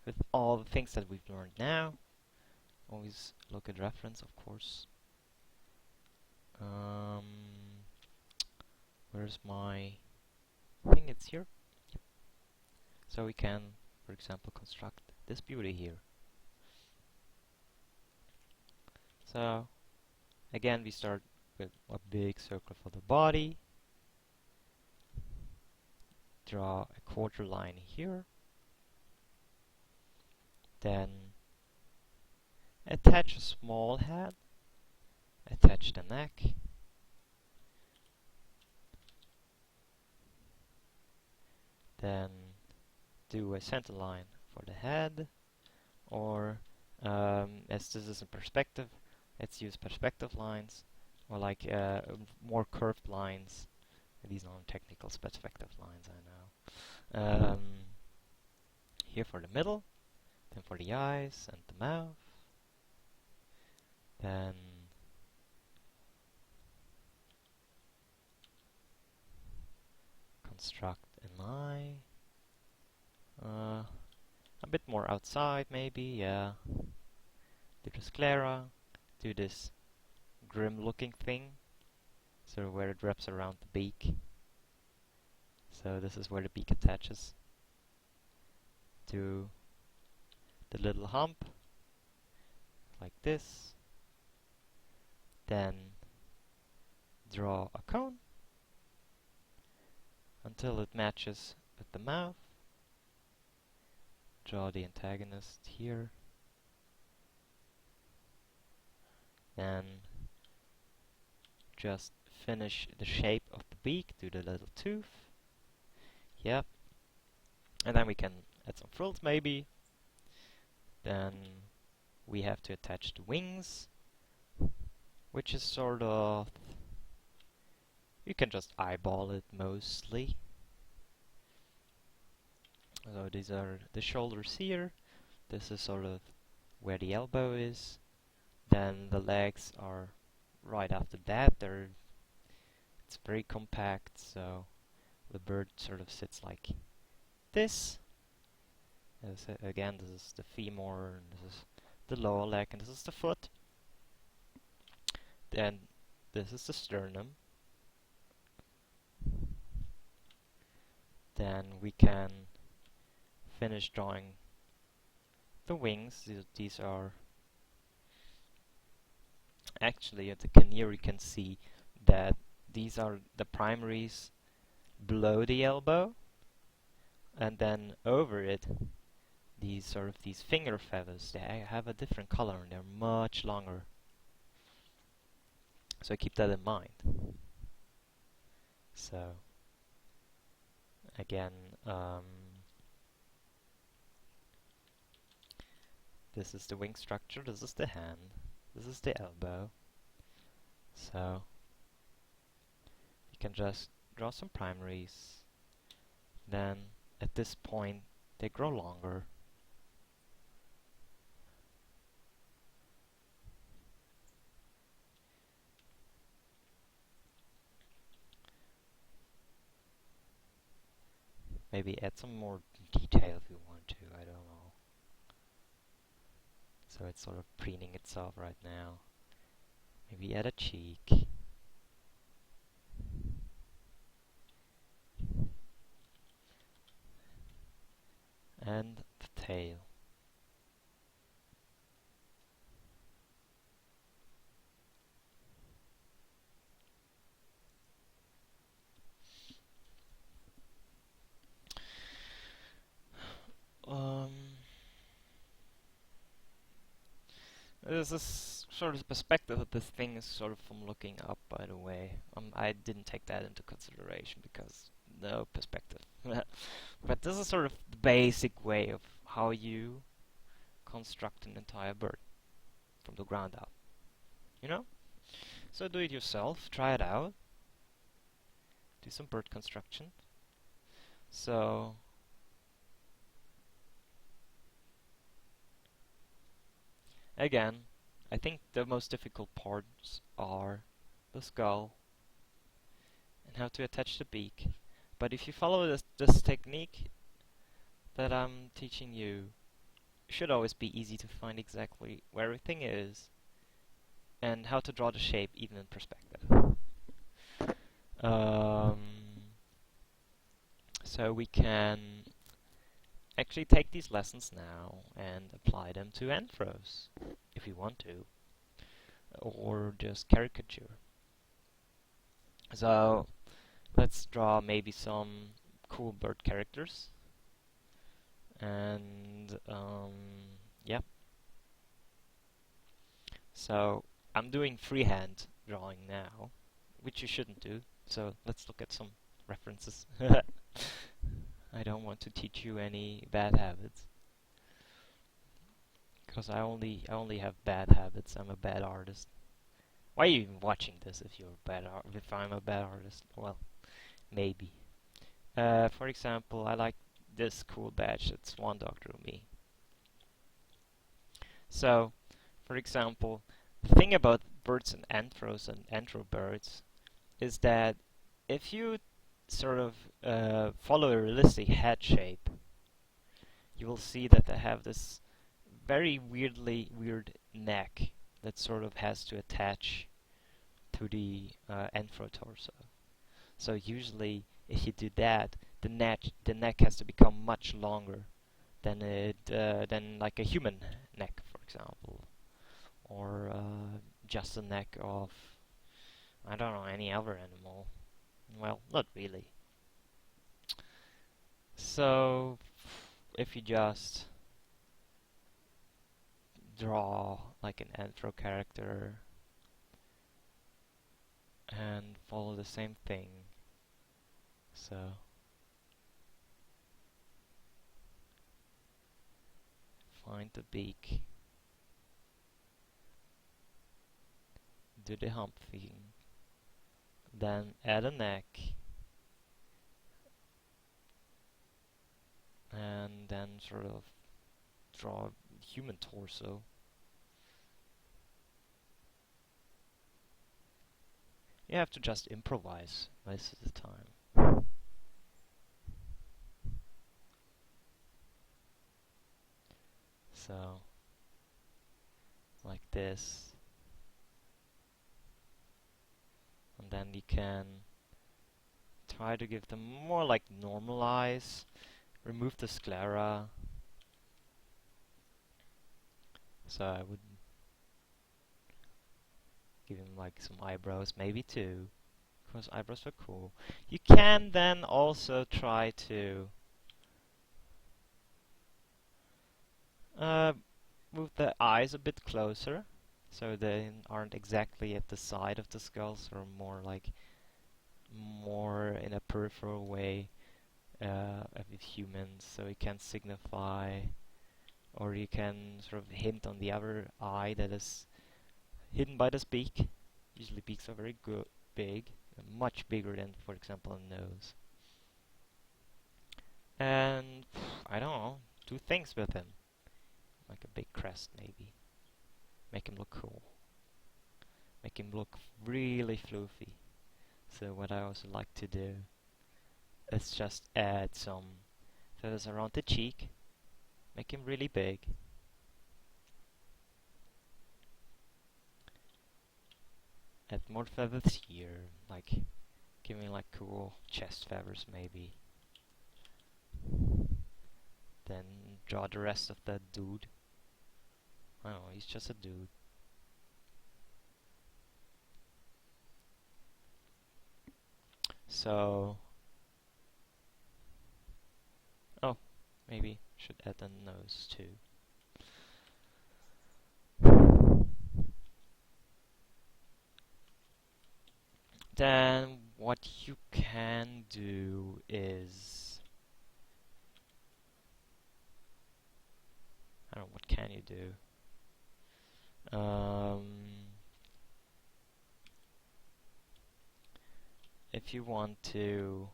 with all the things that we've learned now. Always look at reference, of course. Where's my thing? It's here. Yep. So we can, for example, construct this beauty here. So again, we start with a big circle for the body. Draw a quarter line here. Then attach a small head. Attach the neck. Then do a center line for the head, or as this is in perspective, let's use perspective lines, or like more curved lines. These aren't technical perspective lines, I know. Here for the middle, then for the eyes and the mouth, then construct an eye. A bit more outside, maybe, yeah. Do the sclera, do this grim-looking thing, so where it wraps around the beak. So this is where the beak attaches to the little hump, like this. Then draw a cone until it matches with the mouth. Draw the antagonist here. Then just finish the shape of the beak, do the little tooth. Yep. And then we can add some frills maybe. Then we have to attach the wings, which is sort of, you can just eyeball it mostly. So these are the shoulders here. This is sort of where the elbow is. Then the legs are right after that. It's very compact, so the bird sort of sits like this. Again, this is the femur, and this is the lower leg, and this is the foot. Then this is the sternum. Then we can finish drawing the wings. These are actually at the canary, you can see that these are the primaries below the elbow, and then over it these finger feathers, they have a different color and they're much longer. So keep that in mind. So again, this is the wing structure, this is the hand, this is the elbow. So you can just draw some primaries. Then at this point they grow longer. Maybe add some more detail if you want to, I don't know. So it's sort of preening itself right now. Maybe add a cheek. And the tail. This is sort of the perspective of this thing is sort of from looking up, by the way. I didn't take that into consideration because no perspective. But this is sort of the basic way of how you construct an entire bird from the ground up. You know? So do it yourself, try it out, do some bird construction. So again, I think the most difficult parts are the skull and how to attach the beak. But if you follow this technique that I'm teaching you, it should always be easy to find exactly where everything is and how to draw the shape even in perspective. So we can actually take these lessons now and apply them to anthros if you want to, or just caricature. So let's draw maybe some cool bird characters, and yeah. So I'm doing freehand drawing now, which you shouldn't do. So let's look at some references. I don't want to teach you any bad habits, because I only have bad habits. I'm a bad artist. Why are you even watching this if if I'm a bad artist? Well, maybe. For example, I like this cool badge that Swan Dog drew me. So, for example, the thing about birds and anthros and anthro birds is that if you sort of follow a realistic head shape, you will see that they have this very weird neck that sort of has to attach to the anthro torso. So usually, if you do that, the neck has to become much longer than like a human neck, for example, or just the neck of, I don't know, any other animal. Well, not really. So if you just draw like an anthro character and follow the same thing, so find the beak, do the hump thing, then add a neck, and then sort of draw a human torso. You have to just improvise most of the time. So, like this. And then you can try to give them more like normal eyes. Remove the sclera. So I would give him like some eyebrows, maybe two, because eyebrows are cool. You can then also try to move the eyes a bit closer, so they aren't exactly at the side of the skulls, or more in a peripheral way with humans, so it can signify, or you can sort of hint on the other eye that is hidden by this beak. Usually beaks are very big, much bigger than, for example, a nose. And I don't know, do things with him, like a big crest maybe. Make him look cool. Make him look really floofy. So what I also like to do is just add some feathers around the cheek. Make him really big. Add more feathers here, like giving like cool chest feathers maybe. Then draw the rest of that dude. I don't know, he's just a dude. So, oh, maybe should add a nose too. Then what you can do is, I don't know, what can you do? If you want to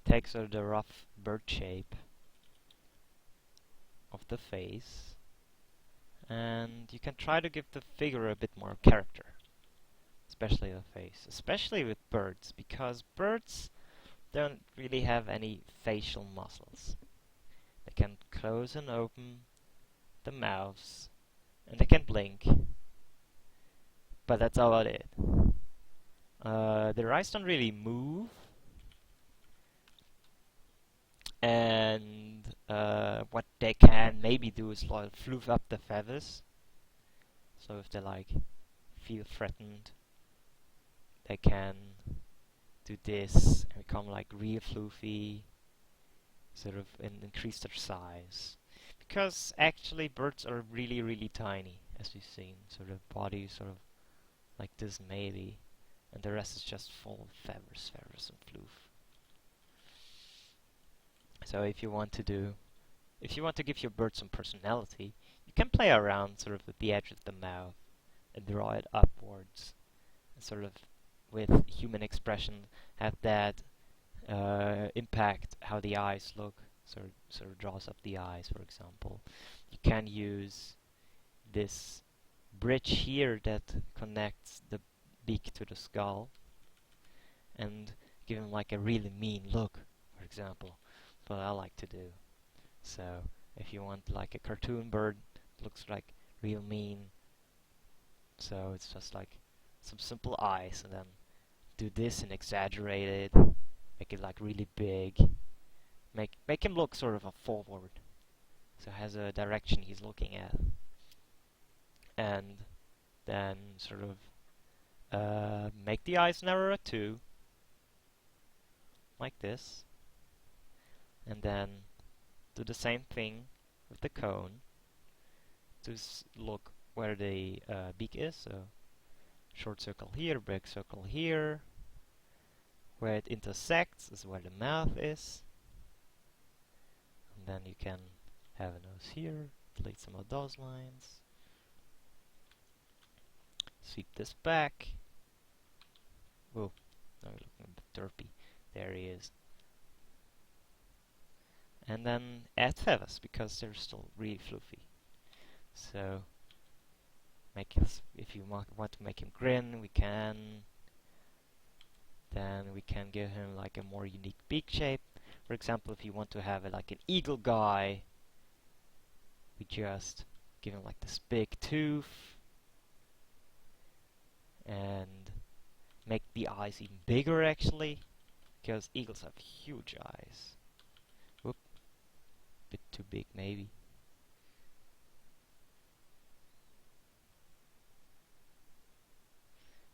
take sort of the rough bird shape of the face, and you can try to give the figure a bit more character, especially the face, especially with birds, because birds don't really have any facial muscles. They can close and open the mouths, and they can blink, but that's about it. Their eyes don't really move, and what they can maybe do is like floof up the feathers. So if they like feel threatened, they can do this and become like real floofy, sort of, and increase their size. Because actually birds are really, really tiny, as we've seen. Sort of body sort of like this maybe, and the rest is just full of feathers and floof. So if you want to give your bird some personality, you can play around sort of with the edge of the mouth and draw it upwards, and sort of with human expression have that impact how the eyes look. Sort of draws up the eyes, for example. You can use this bridge here that connects the beak to the skull and give him like a really mean look, for example. That's what I like to do. So if you want like a cartoon bird, looks like real mean, so it's just like some simple eyes, and then do this and exaggerate it, make it like really big, make him look sort of a forward, so has a direction he's looking at, and then sort of make the eyes narrower too, like this, and then do the same thing with the cone to look where the beak is. So short circle here, big circle here. Where it intersects is where the mouth is. And then you can have a nose here, delete some of those lines, sweep this back. Whoa, now we're looking a bit derpy. There he is. And then add feathers, because they're still really fluffy. So, if you want to make him grin, we can. Then we can give him like a more unique beak shape. For example, if you want to have like an eagle guy, we just give him like this big tooth and make the eyes even bigger actually, because eagles have huge eyes. Whoop, bit too big maybe.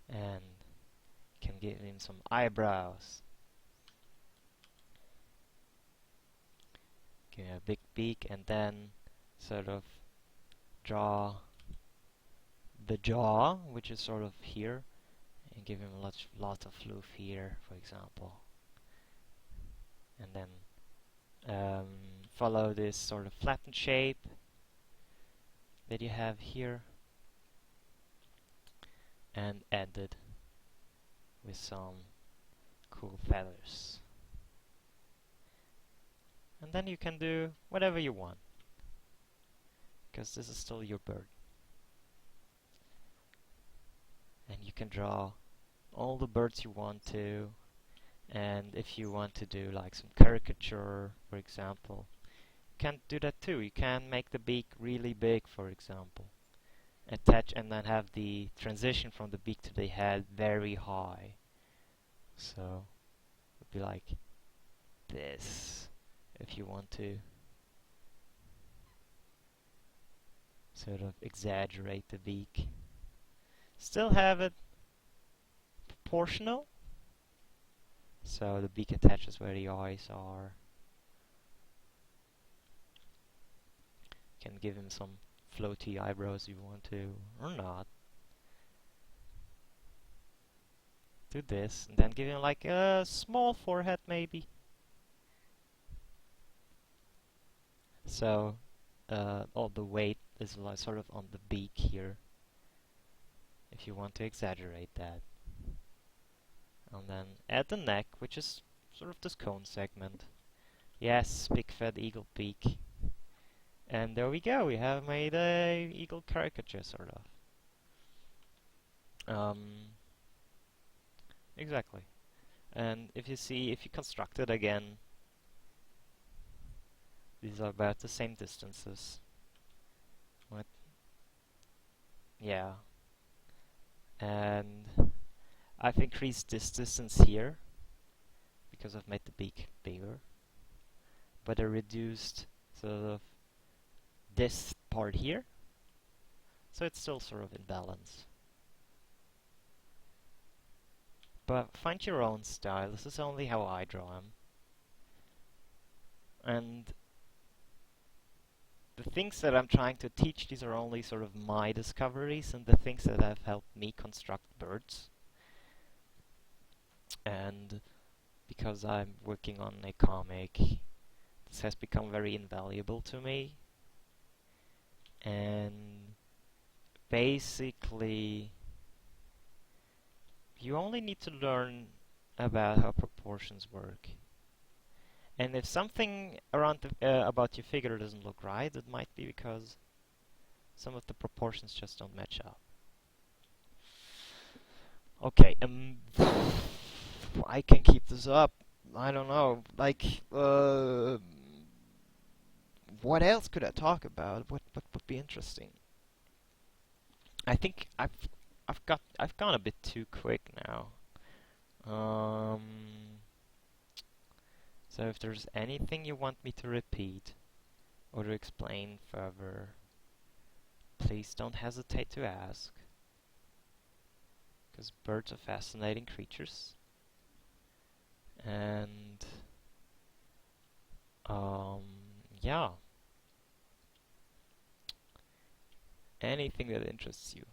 And can give him some eyebrows. Give him a big beak, and then sort of draw the jaw, which is sort of here, and give him lots of fluff here, for example. And then follow this sort of flattened shape that you have here, and end it with some cool feathers. And then you can do whatever you want, because this is still your bird. And you can draw all the birds you want to, and if you want to do like some caricature, for example, you can do that too. You can make the beak really big, for example, attach, and then have the transition from the beak to the head very high. So it would be like this, if you want to sort of exaggerate the beak. Still have it proportional, so the beak attaches where the eyes are. Can give him some floaty eyebrows if you want to, or not. Do this, and then give him like a small forehead maybe. So all the weight is like sort of on the beak here, if you want to exaggerate that. And then add the neck, which is sort of this cone segment. Yes, big fat eagle beak. And there we go, we have made a eagle caricature, sort of. Exactly. And if you construct it again, these are about the same distances. What? Yeah. And I've increased this distance here, because I've made the beak bigger. But I reduced sort of this part here, so it's still sort of in balance. But find your own style. This is only how I draw them. And the things that I'm trying to teach, these are only sort of my discoveries and the things that have helped me construct birds. And because I'm working on a comic, this has become very invaluable to me. And basically, you only need to learn about how proportions work. And if something around about your figure doesn't look right, it might be because some of the proportions just don't match up. Okay, I can keep this up. I don't know, like, what else could I talk about? What would be interesting? I think I've gone a bit too quick now. So if there's anything you want me to repeat or to explain further, please don't hesitate to ask. Because birds are fascinating creatures. And yeah. Anything that interests you.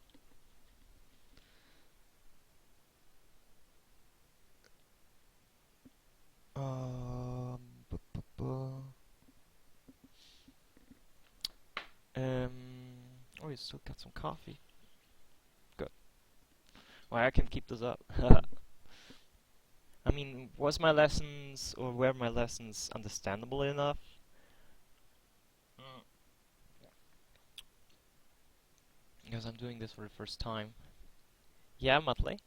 Bu- bu- bu- still got some coffee. Good. Well, I can keep this up. I mean, was my lessons, or were my lessons understandable enough? Because I'm doing this for the first time. Yeah, Muttley?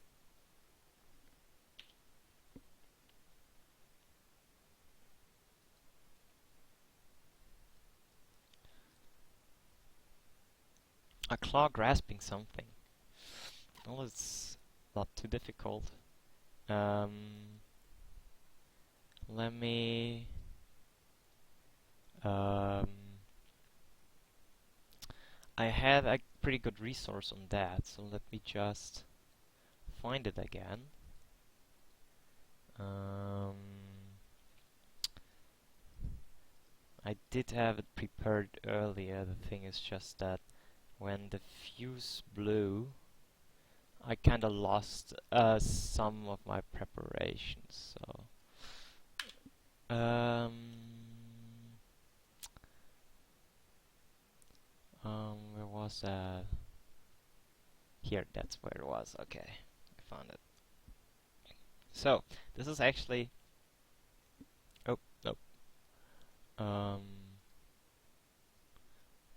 A claw grasping something. Well, it's not too difficult. Let me... I had a pretty good resource on that, so let me just find it again. I did have it prepared earlier. The thing is just that when the fuse blew, I kinda lost some of my preparations, so... where was that? Here, that's where it was. Okay, I found it. So, this is actually... Oh, no.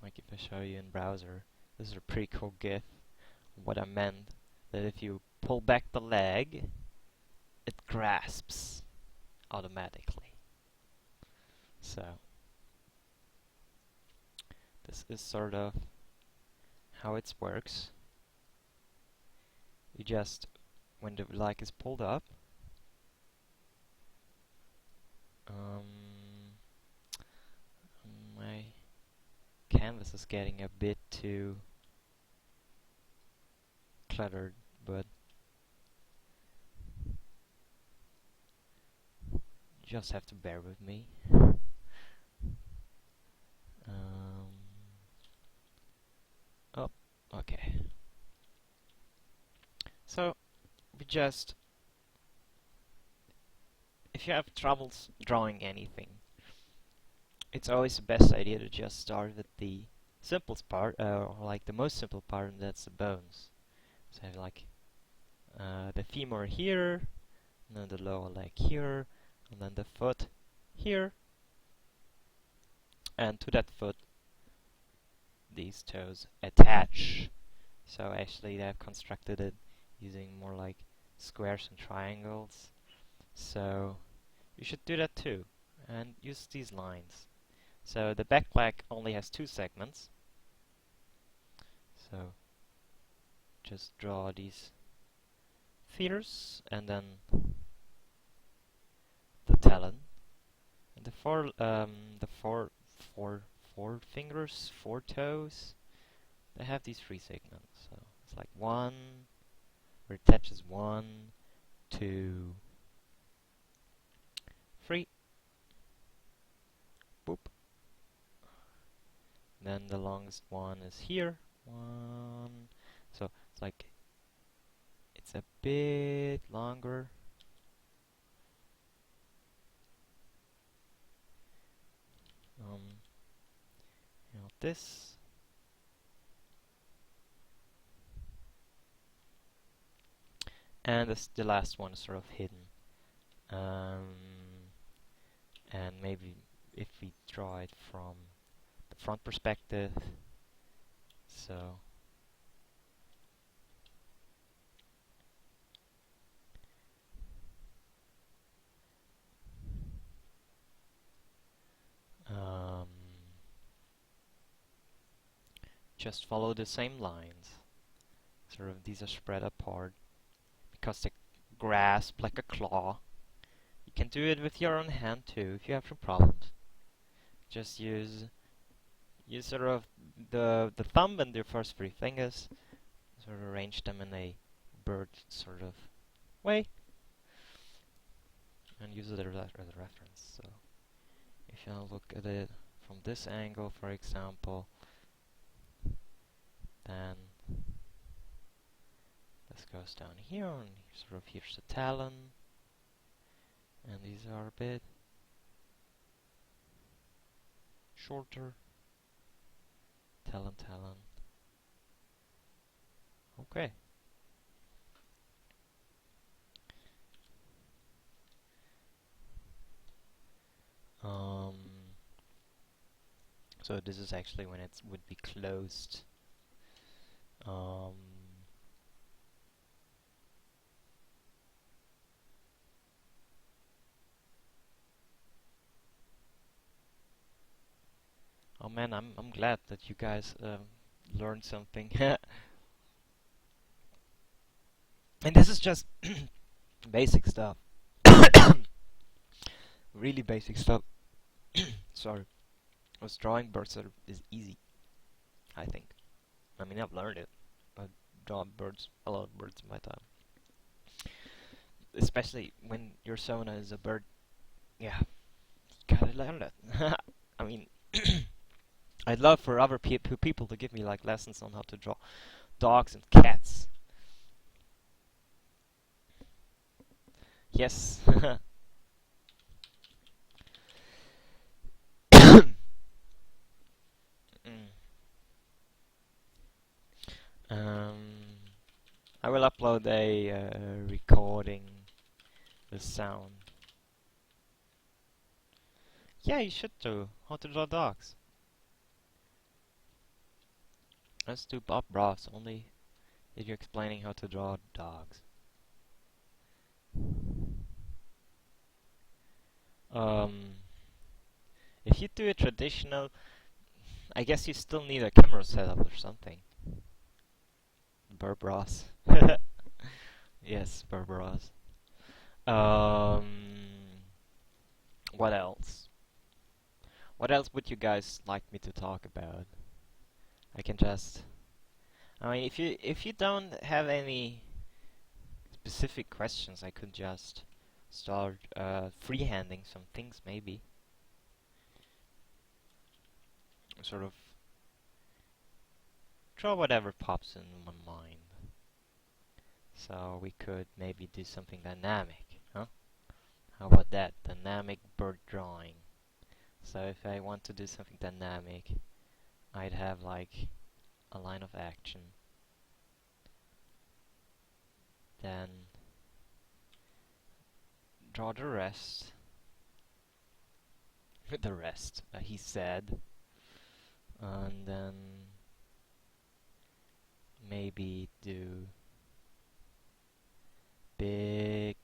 Like if I show you in browser, this is a pretty cool GIF. What I meant, that if you pull back the leg, it grasps automatically. So, this is sort of how it works. You just, when the leg is pulled up, my canvas is getting a bit too cluttered, but you just have to bear with me. Oh, okay. So, we just... If you have troubles drawing anything, it's always the best idea to just start with the simplest part, or like the most simple part, and that's the bones. So I have like the femur here, and then the lower leg here, and then the foot here, and to that foot these toes attach. So actually they've constructed it using more like squares and triangles. So you should do that too, and use these lines. So the back leg only has 2 segments. So just draw these feeders, and then the talon, and the four fingers, 4 toes. They have these 3 segments. So it's like 1, where it touches 1, 2, 3. Boop. Then the longest one is here. 1. So it's like it's a bit longer. This. And the last one is sort of hidden. And maybe if we draw it from the front perspective, so just follow the same lines. Sort of these are spread apart because they grasp like a claw. You can do it with your own hand too if you have some problems. Just use sort of the thumb and your first 3 fingers, sort of arrange them in a bird sort of way, and use it as a reference. So if you look at it from this angle, for example, then this goes down here, and sort of here's the talon, and these are a bit shorter. Talon. Okay. Um, so this is actually when it would be closed. Um, oh man, I'm glad that you guys learned something. And this is just basic stuff. Really basic stuff. Sorry. Was drawing birds is easy, I think. I mean, I've learned it. I've drawn birds, a lot of birds in my time. Especially when your sona is a bird. Yeah, gotta learn that. I mean, I'd love for other people to give me like lessons on how to draw dogs and cats. Yes. Mm. Um, I will upload a recording the sound. Yeah, you should do how to draw dogs. Let's do Bob Ross only if you're explaining how to draw dogs. Um, if you do a traditional, I guess you still need a camera setup or something. Bob Ross. Yes, Bob Ross. Um, what else? What else would you guys like me to talk about? I can just. I mean, if you don't have any specific questions, I could just start freehanding some things, maybe. Sort of draw whatever pops in my mind. So we could maybe do something dynamic, huh? How about that? Dynamic bird drawing. So if I want to do something dynamic, I'd have like a line of action. Then draw the rest. The rest, he said. And then maybe do big.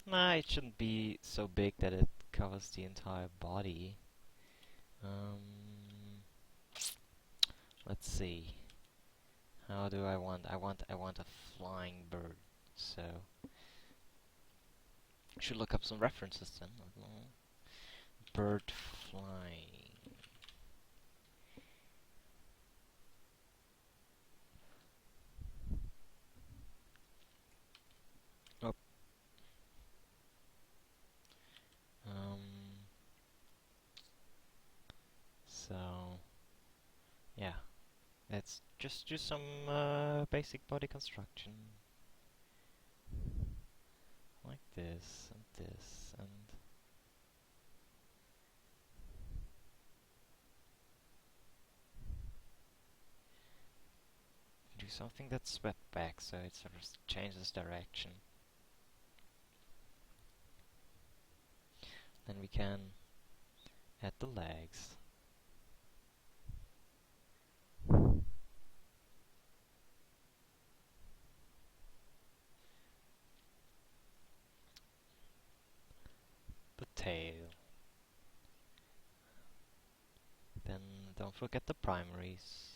Nah, it shouldn't be so big that it covers the entire body. Let's see. How do I want? I want a flying bird. So should look up some references then. Bird flying. Oh. So yeah, let's just do some basic body construction, like this and this and. Do something that's swept back so it sort of changes direction. Then we can add the legs. The tail. Then don't forget the primaries.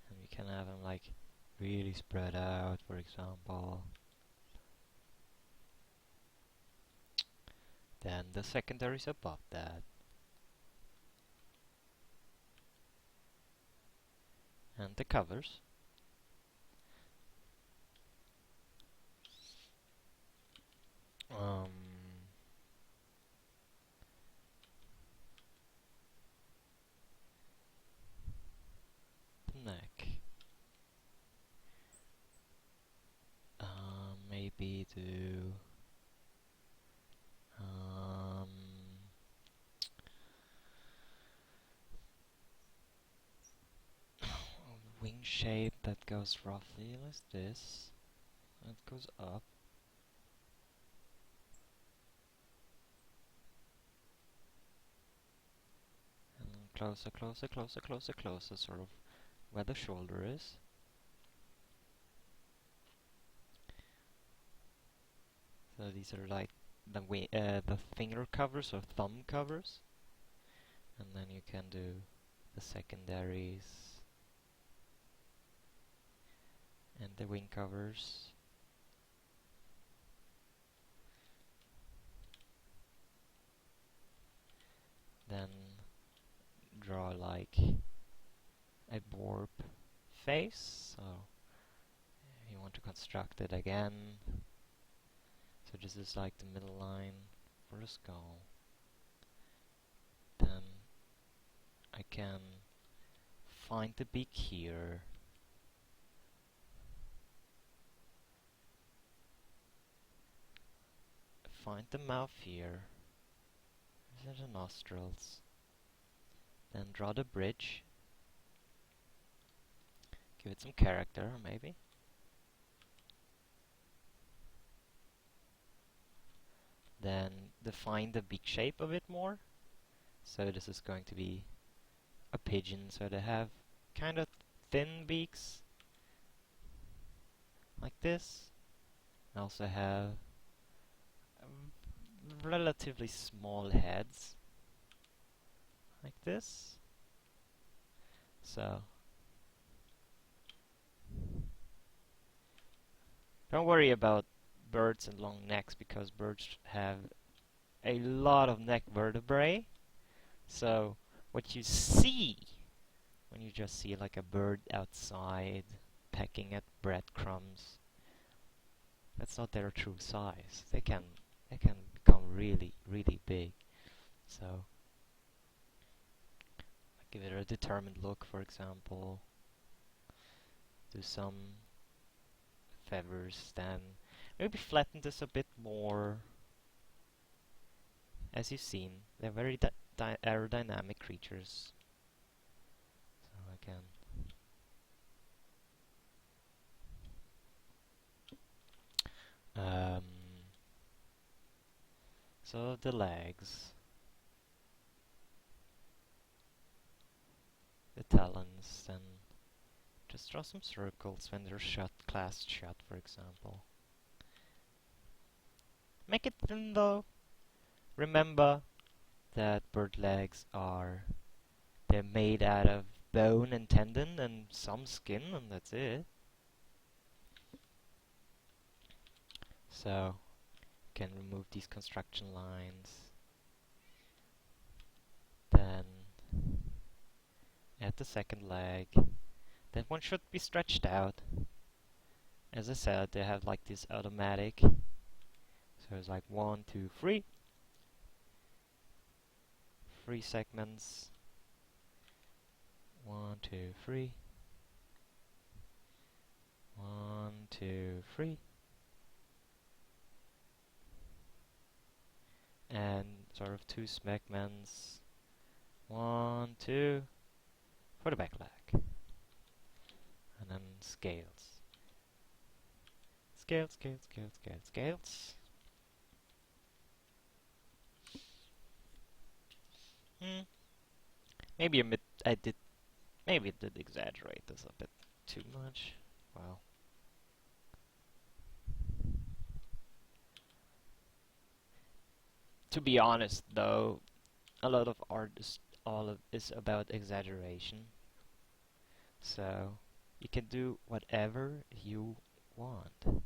And we can have them like really spread out, for example. Then the secondaries above that. And the covers. Um, the neck. Maybe do wing shape that goes roughly like this. It goes up. And then closer, closer, closer, closer, closer, sort of where the shoulder is. So these are like the finger covers or thumb covers. And then you can do the secondaries and the wing covers. Then draw like a Borb face, so you want to construct it again. So this is like the middle line for the skull. Then I can find the beak here. Find the mouth here. These are the nostrils. Then draw the bridge. Give it some character, maybe. Then define the beak shape a bit more. So this is going to be a pigeon, so they have kind of thin beaks, like this. I also have relatively small heads, like this. So don't worry about birds and long necks, because birds have a lot of neck vertebrae. So what you see when you just see like a bird outside pecking at breadcrumbs, that's not their true size. They can become really, really big. So give it a determined look, for example. Do some feathers, then maybe flatten this a bit more. As you've seen, they're very aerodynamic creatures. So again, so the legs, the talons, then just draw some circles when they're shut, clasped shut, for example. Make it thin though. Remember that bird legs they're made out of bone and tendon and some skin, and that's it. So you can remove these construction lines. Then add the second leg. That one should be stretched out. As I said, they have like this automatic. So it's like 1, 2, 3. 3 segments. 1, 2, 3. 1, 2, 3. And sort of 2 segments. 1, 2 for the back leg. And then scales. Scales, scales, scales, scales, scales. Maybe maybe I did exaggerate this a bit too much. Well, to be honest though, a lot of art is about exaggeration. So you can do whatever you want.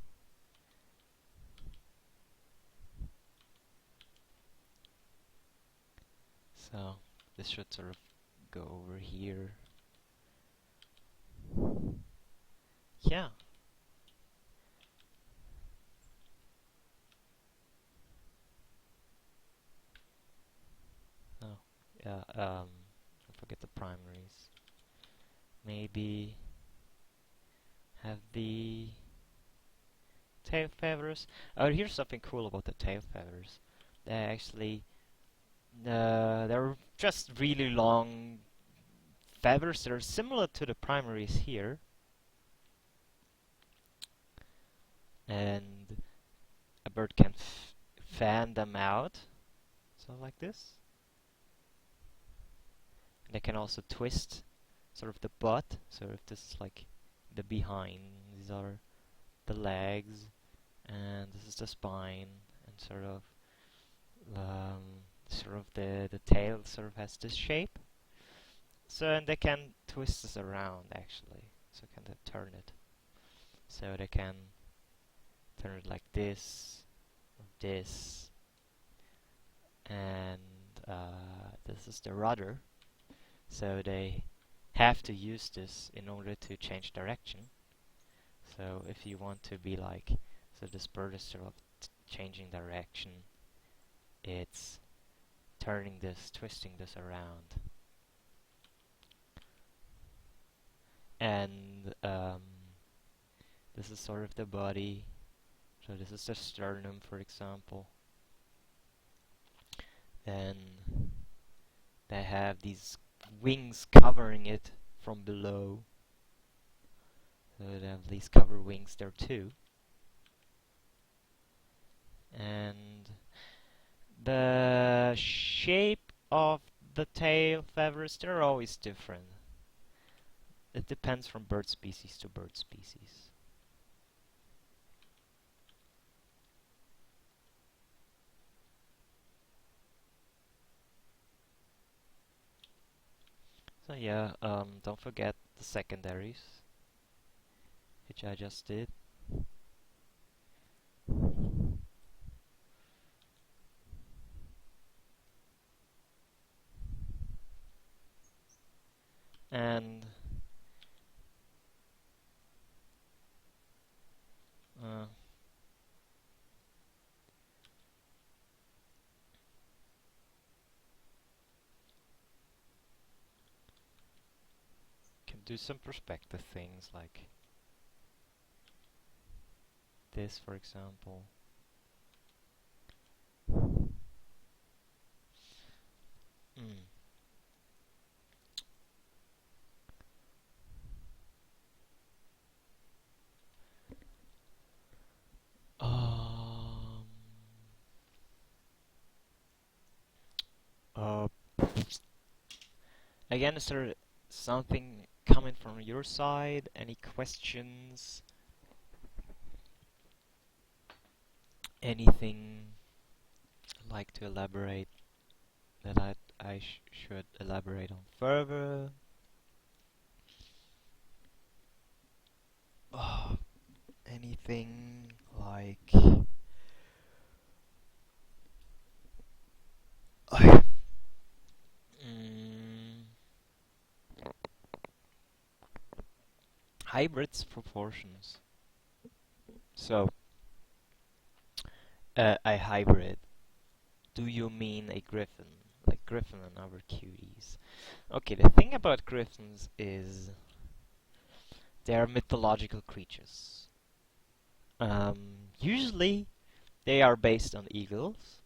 So this should sort of go over here. Yeah. Oh, yeah, don't forget the primaries. Maybe have the tail feathers. Oh, here's something cool about the tail feathers. They're just really long feathers that are similar to the primaries here, and a bird can fan them out, so like this. And they can also twist sort of the butt, so if this is like the behind, these are the legs, and this is the spine, and sort of the tail sort of has this shape. So, and they can twist this around actually, so can they turn it. So they can turn it like this, or this, and this is the rudder. So they have to use this in order to change direction. So if you want to be like, so this bird is sort of changing direction, it's turning this, twisting this around. And this is sort of the body. So this is the sternum, for example. Then they have these wings covering it from below. So they have these cover wings there too. And the shape of the tail feathers, they're always different. It depends from bird species to bird species. So yeah, don't forget the secondaries, which I just did. And can do some perspective things like this, for example. Mm. Um, uh, Again, is there something coming from your side? Any questions? Anything I'd like to elaborate that I should elaborate on further? Oh, anything like mm, hybrids proportions. So, a hybrid. Do you mean a griffin? Like griffin and other cuties? Okay, the thing about griffins is they are mythological creatures. Usually they are based on eagles.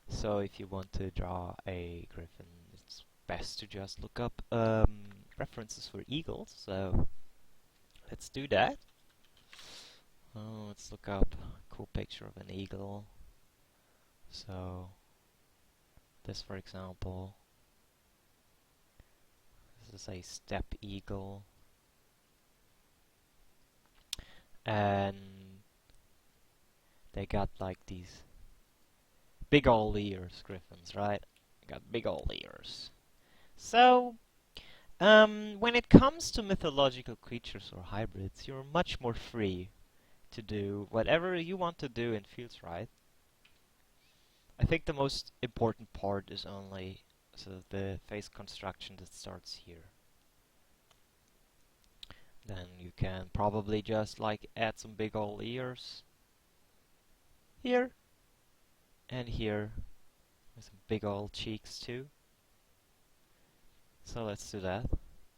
So if you want to draw a griffin, it's best to just look up references for eagles. So let's do that. Let's look up a cool picture of an eagle. So this, for example, this is a steppe eagle. And they got like these big ol' ears, griffins, right? Got big ol' ears. So, when it comes to mythological creatures or hybrids, you're much more free to do whatever you want to do and feels right. I think the most important part is only the face construction that starts here. Then you can probably just like add some big ol' ears here and here with some big ol' cheeks too. So let's do that.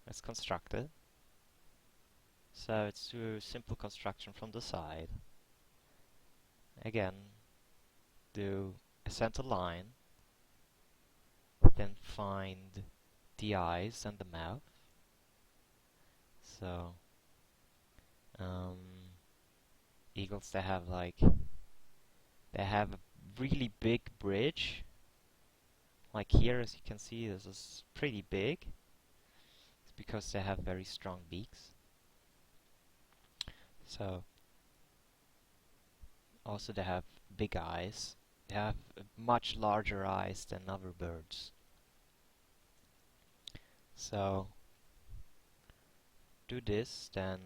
Let's construct it. So it's a simple construction from the side. Again, do a center line, then find the eyes and the mouth. So eagles that have they have a really big bridge. Like here, as you can see, this is pretty big. It's because they have very strong beaks. So, also they have big eyes. They have much larger eyes than other birds. So, do this, then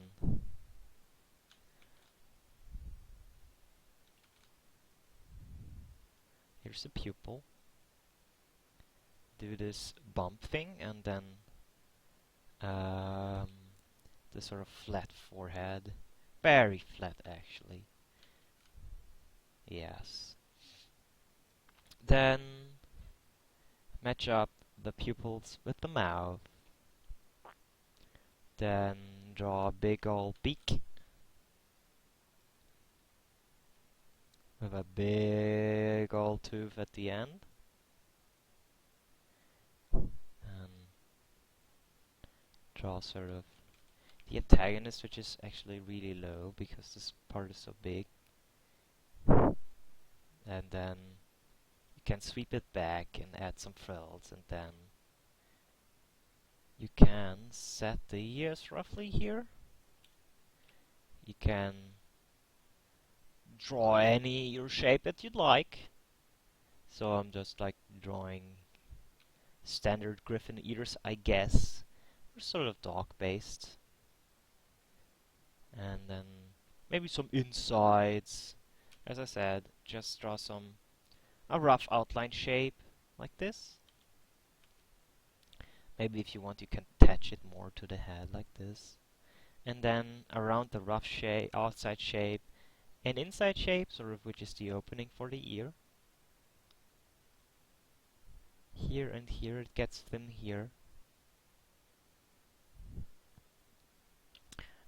here's the pupil. Do this bump thing, and then um, the sort of flat forehead. Very flat, actually. Yes. Then match up the pupils with the mouth. Then draw a big old beak with a big old tooth at the end. And draw sort of the antagonist, which is actually really low because this part is so big. And then you can sweep it back and add some frills, and then you can set the ears roughly here. You can draw any ear shape that you'd like. So I'm just like drawing standard griffin ears, I guess. They're sort of dog based. And then maybe some insides. As I said, just draw a rough outline shape like this. Maybe if you want, you can attach it more to the head like this. And then around the rough shape, outside shape, an inside shape, sort of, which is the opening for the ear. Here and here, it gets thin here.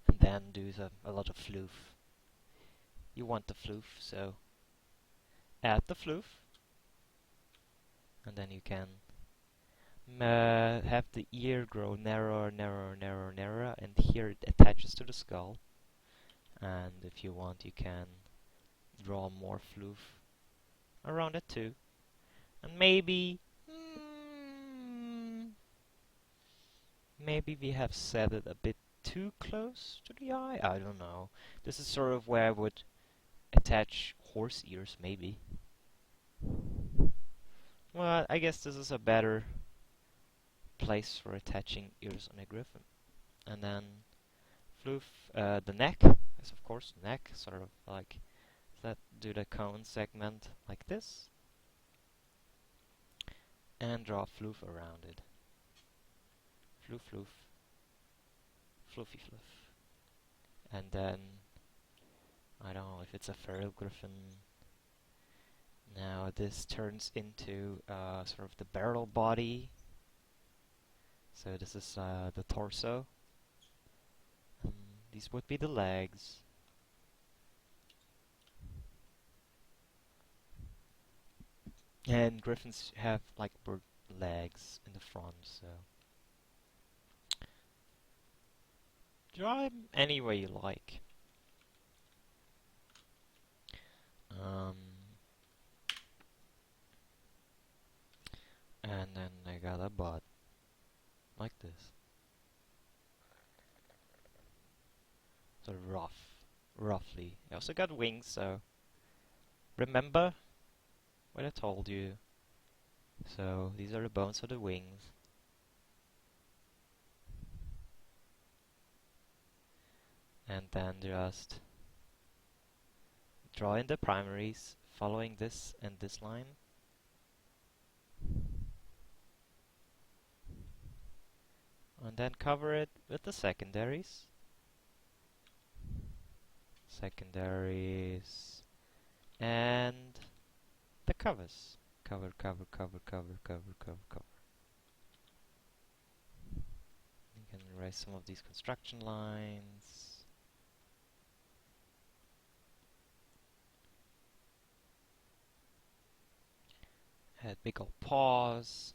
And then do a lot of floof. You want the floof, so add the floof. And then you can have the ear grow narrower, narrower, narrower, narrower, and here it attaches to the skull. And if you want, you can draw more floof around it too. And maybe we have set it a bit too close to the eye. I don't know. This is sort of where I would attach horse ears, maybe. Well, I guess this is a better place for attaching ears on a griffin. And then floof, the neck is of course neck, sort of like that. Do the cone segment like this, and draw floof around it. Floof, floof, floofy floof. And then I don't know if it's a feral griffin. Now this turns into sort of the barrel body. So this is the torso. These would be the legs. And griffins have like bird legs in the front, so draw them any way you like. And then I got a butt like this. Sort of roughly. I also got wings, so remember what I told you. So these are the bones of the wings. And then just draw in the primaries following this and this line. And then cover it with the secondaries. And the covers. Cover, cover, cover, cover, cover, cover, cover. You can erase some of these construction lines. Add big old paws.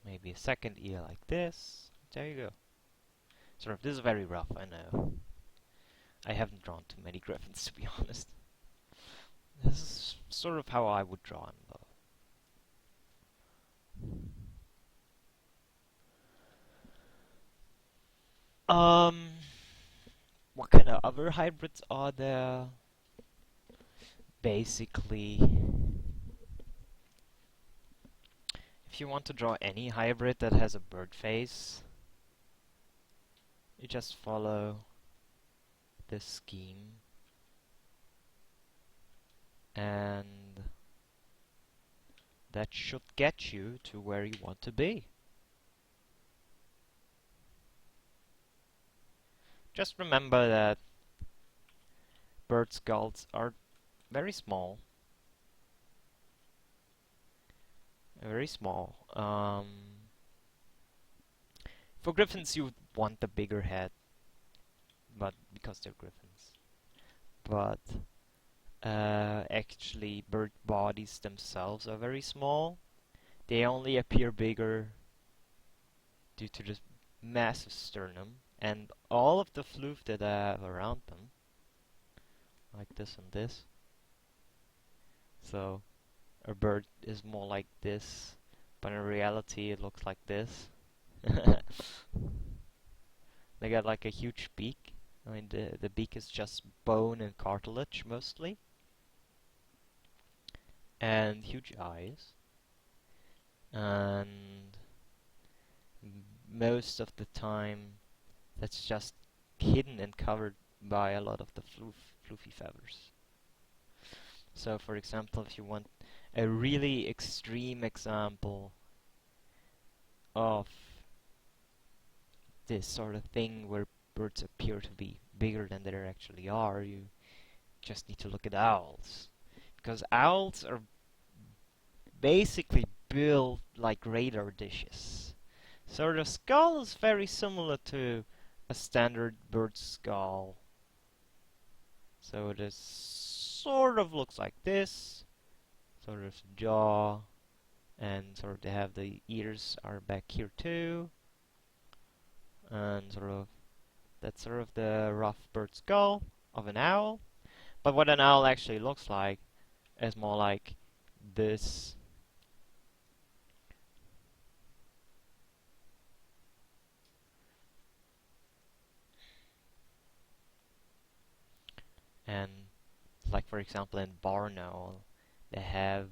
Maybe a second ear like this. There you go. Sort of, this is very rough, I know. I haven't drawn too many griffins, to be honest. This is sort of how I would draw them, though. What kind of other hybrids are there? Basically, if you want to draw any hybrid that has a bird face, you just follow this scheme, and that should get you to where you want to be. Just remember that bird skulls are very small. Very small. For griffins, you would want the bigger head, but because they're griffins. But actually, bird bodies themselves are very small. They only appear bigger due to the massive sternum and all of the floof that I have around them, like this and this. So a bird is more like this, but in reality it looks like this. They got like a huge beak. I mean, the beak is just bone and cartilage mostly, and huge eyes, and most of the time that's just hidden and covered by a lot of the floofy feathers. So for example, if you want a really extreme example of this sort of thing where birds appear to be bigger than they actually are, you just need to look at owls. Because owls are basically built like radar dishes. So the skull is very similar to a standard bird skull. So it sort of looks like this. Sort of jaw, and sort of they have the ears are back here too. And sort of that's sort of the rough bird skull of an owl. But what an owl actually looks like is more like this. And like for example in barn owl, they have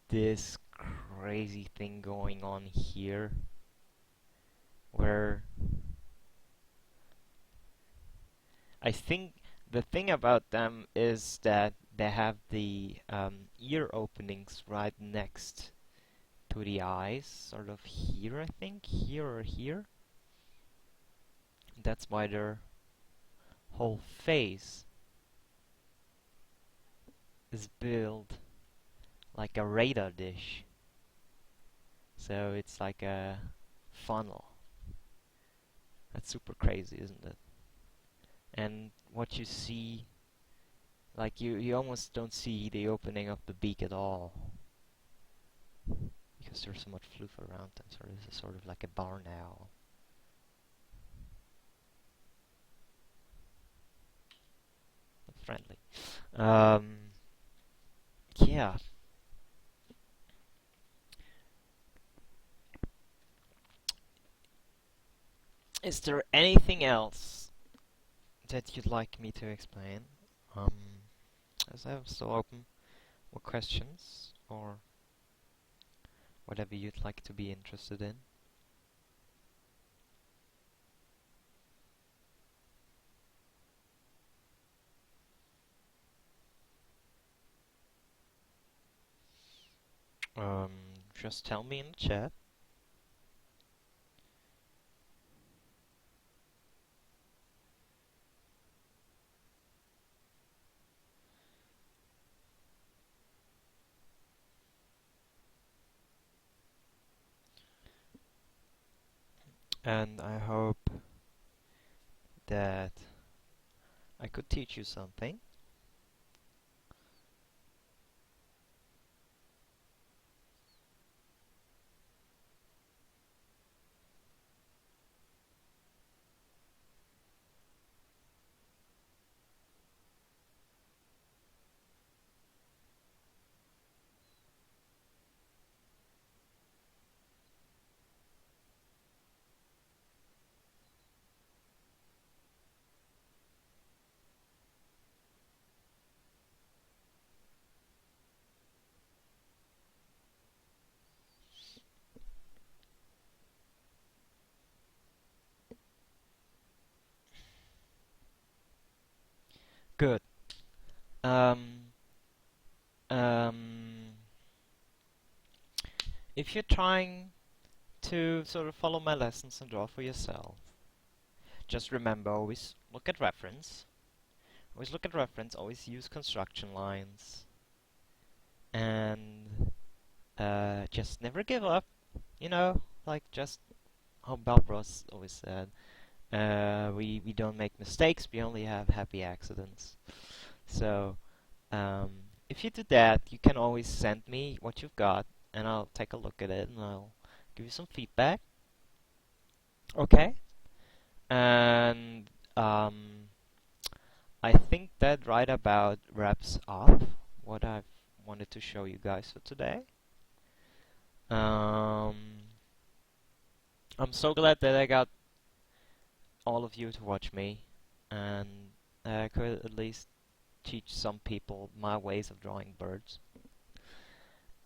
this crazy thing going on here where I think the thing about them is that they have the ear openings right next to the eyes, sort of here, I think, here or here. That's why their whole face is built like a radar dish. So it's like a funnel. That's super crazy, isn't it? And what you see, like you almost don't see the opening of the beak at all. Because there's so much floof around them, so this is sort of like a barn owl. Friendly. Yeah. Is there anything else that you'd like me to explain? As I'm still open for questions or whatever you'd like to be interested in. Just tell me in the chat. And I hope that I could teach you something. Good. Um, um, if you're trying to sort of follow my lessons and draw for yourself, just remember, always look at reference. Always look at reference, always use construction lines, and just never give up, you know, like just how Bob Ross always said, we don't make mistakes, we only have happy accidents. So, if you do that, you can always send me what you've got, and I'll take a look at it, and I'll give you some feedback. Okay? And, I think that right about wraps up what I've wanted to show you guys for today. Um, I'm so glad that I got all of you to watch me, and I could at least teach some people my ways of drawing birds.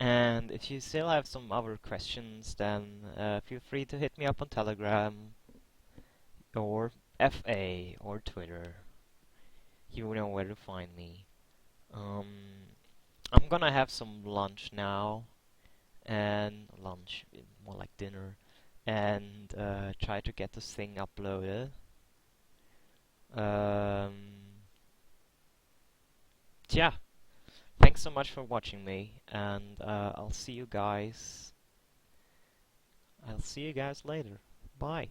And if you still have some other questions, then feel free to hit me up on Telegram or FA or Twitter. You know where to find me. Um, I'm gonna have some lunch now, and lunch, more like dinner, and try to get this thing uploaded. Um, yeah, thanks so much for watching me, and I'll see you guys later. Bye.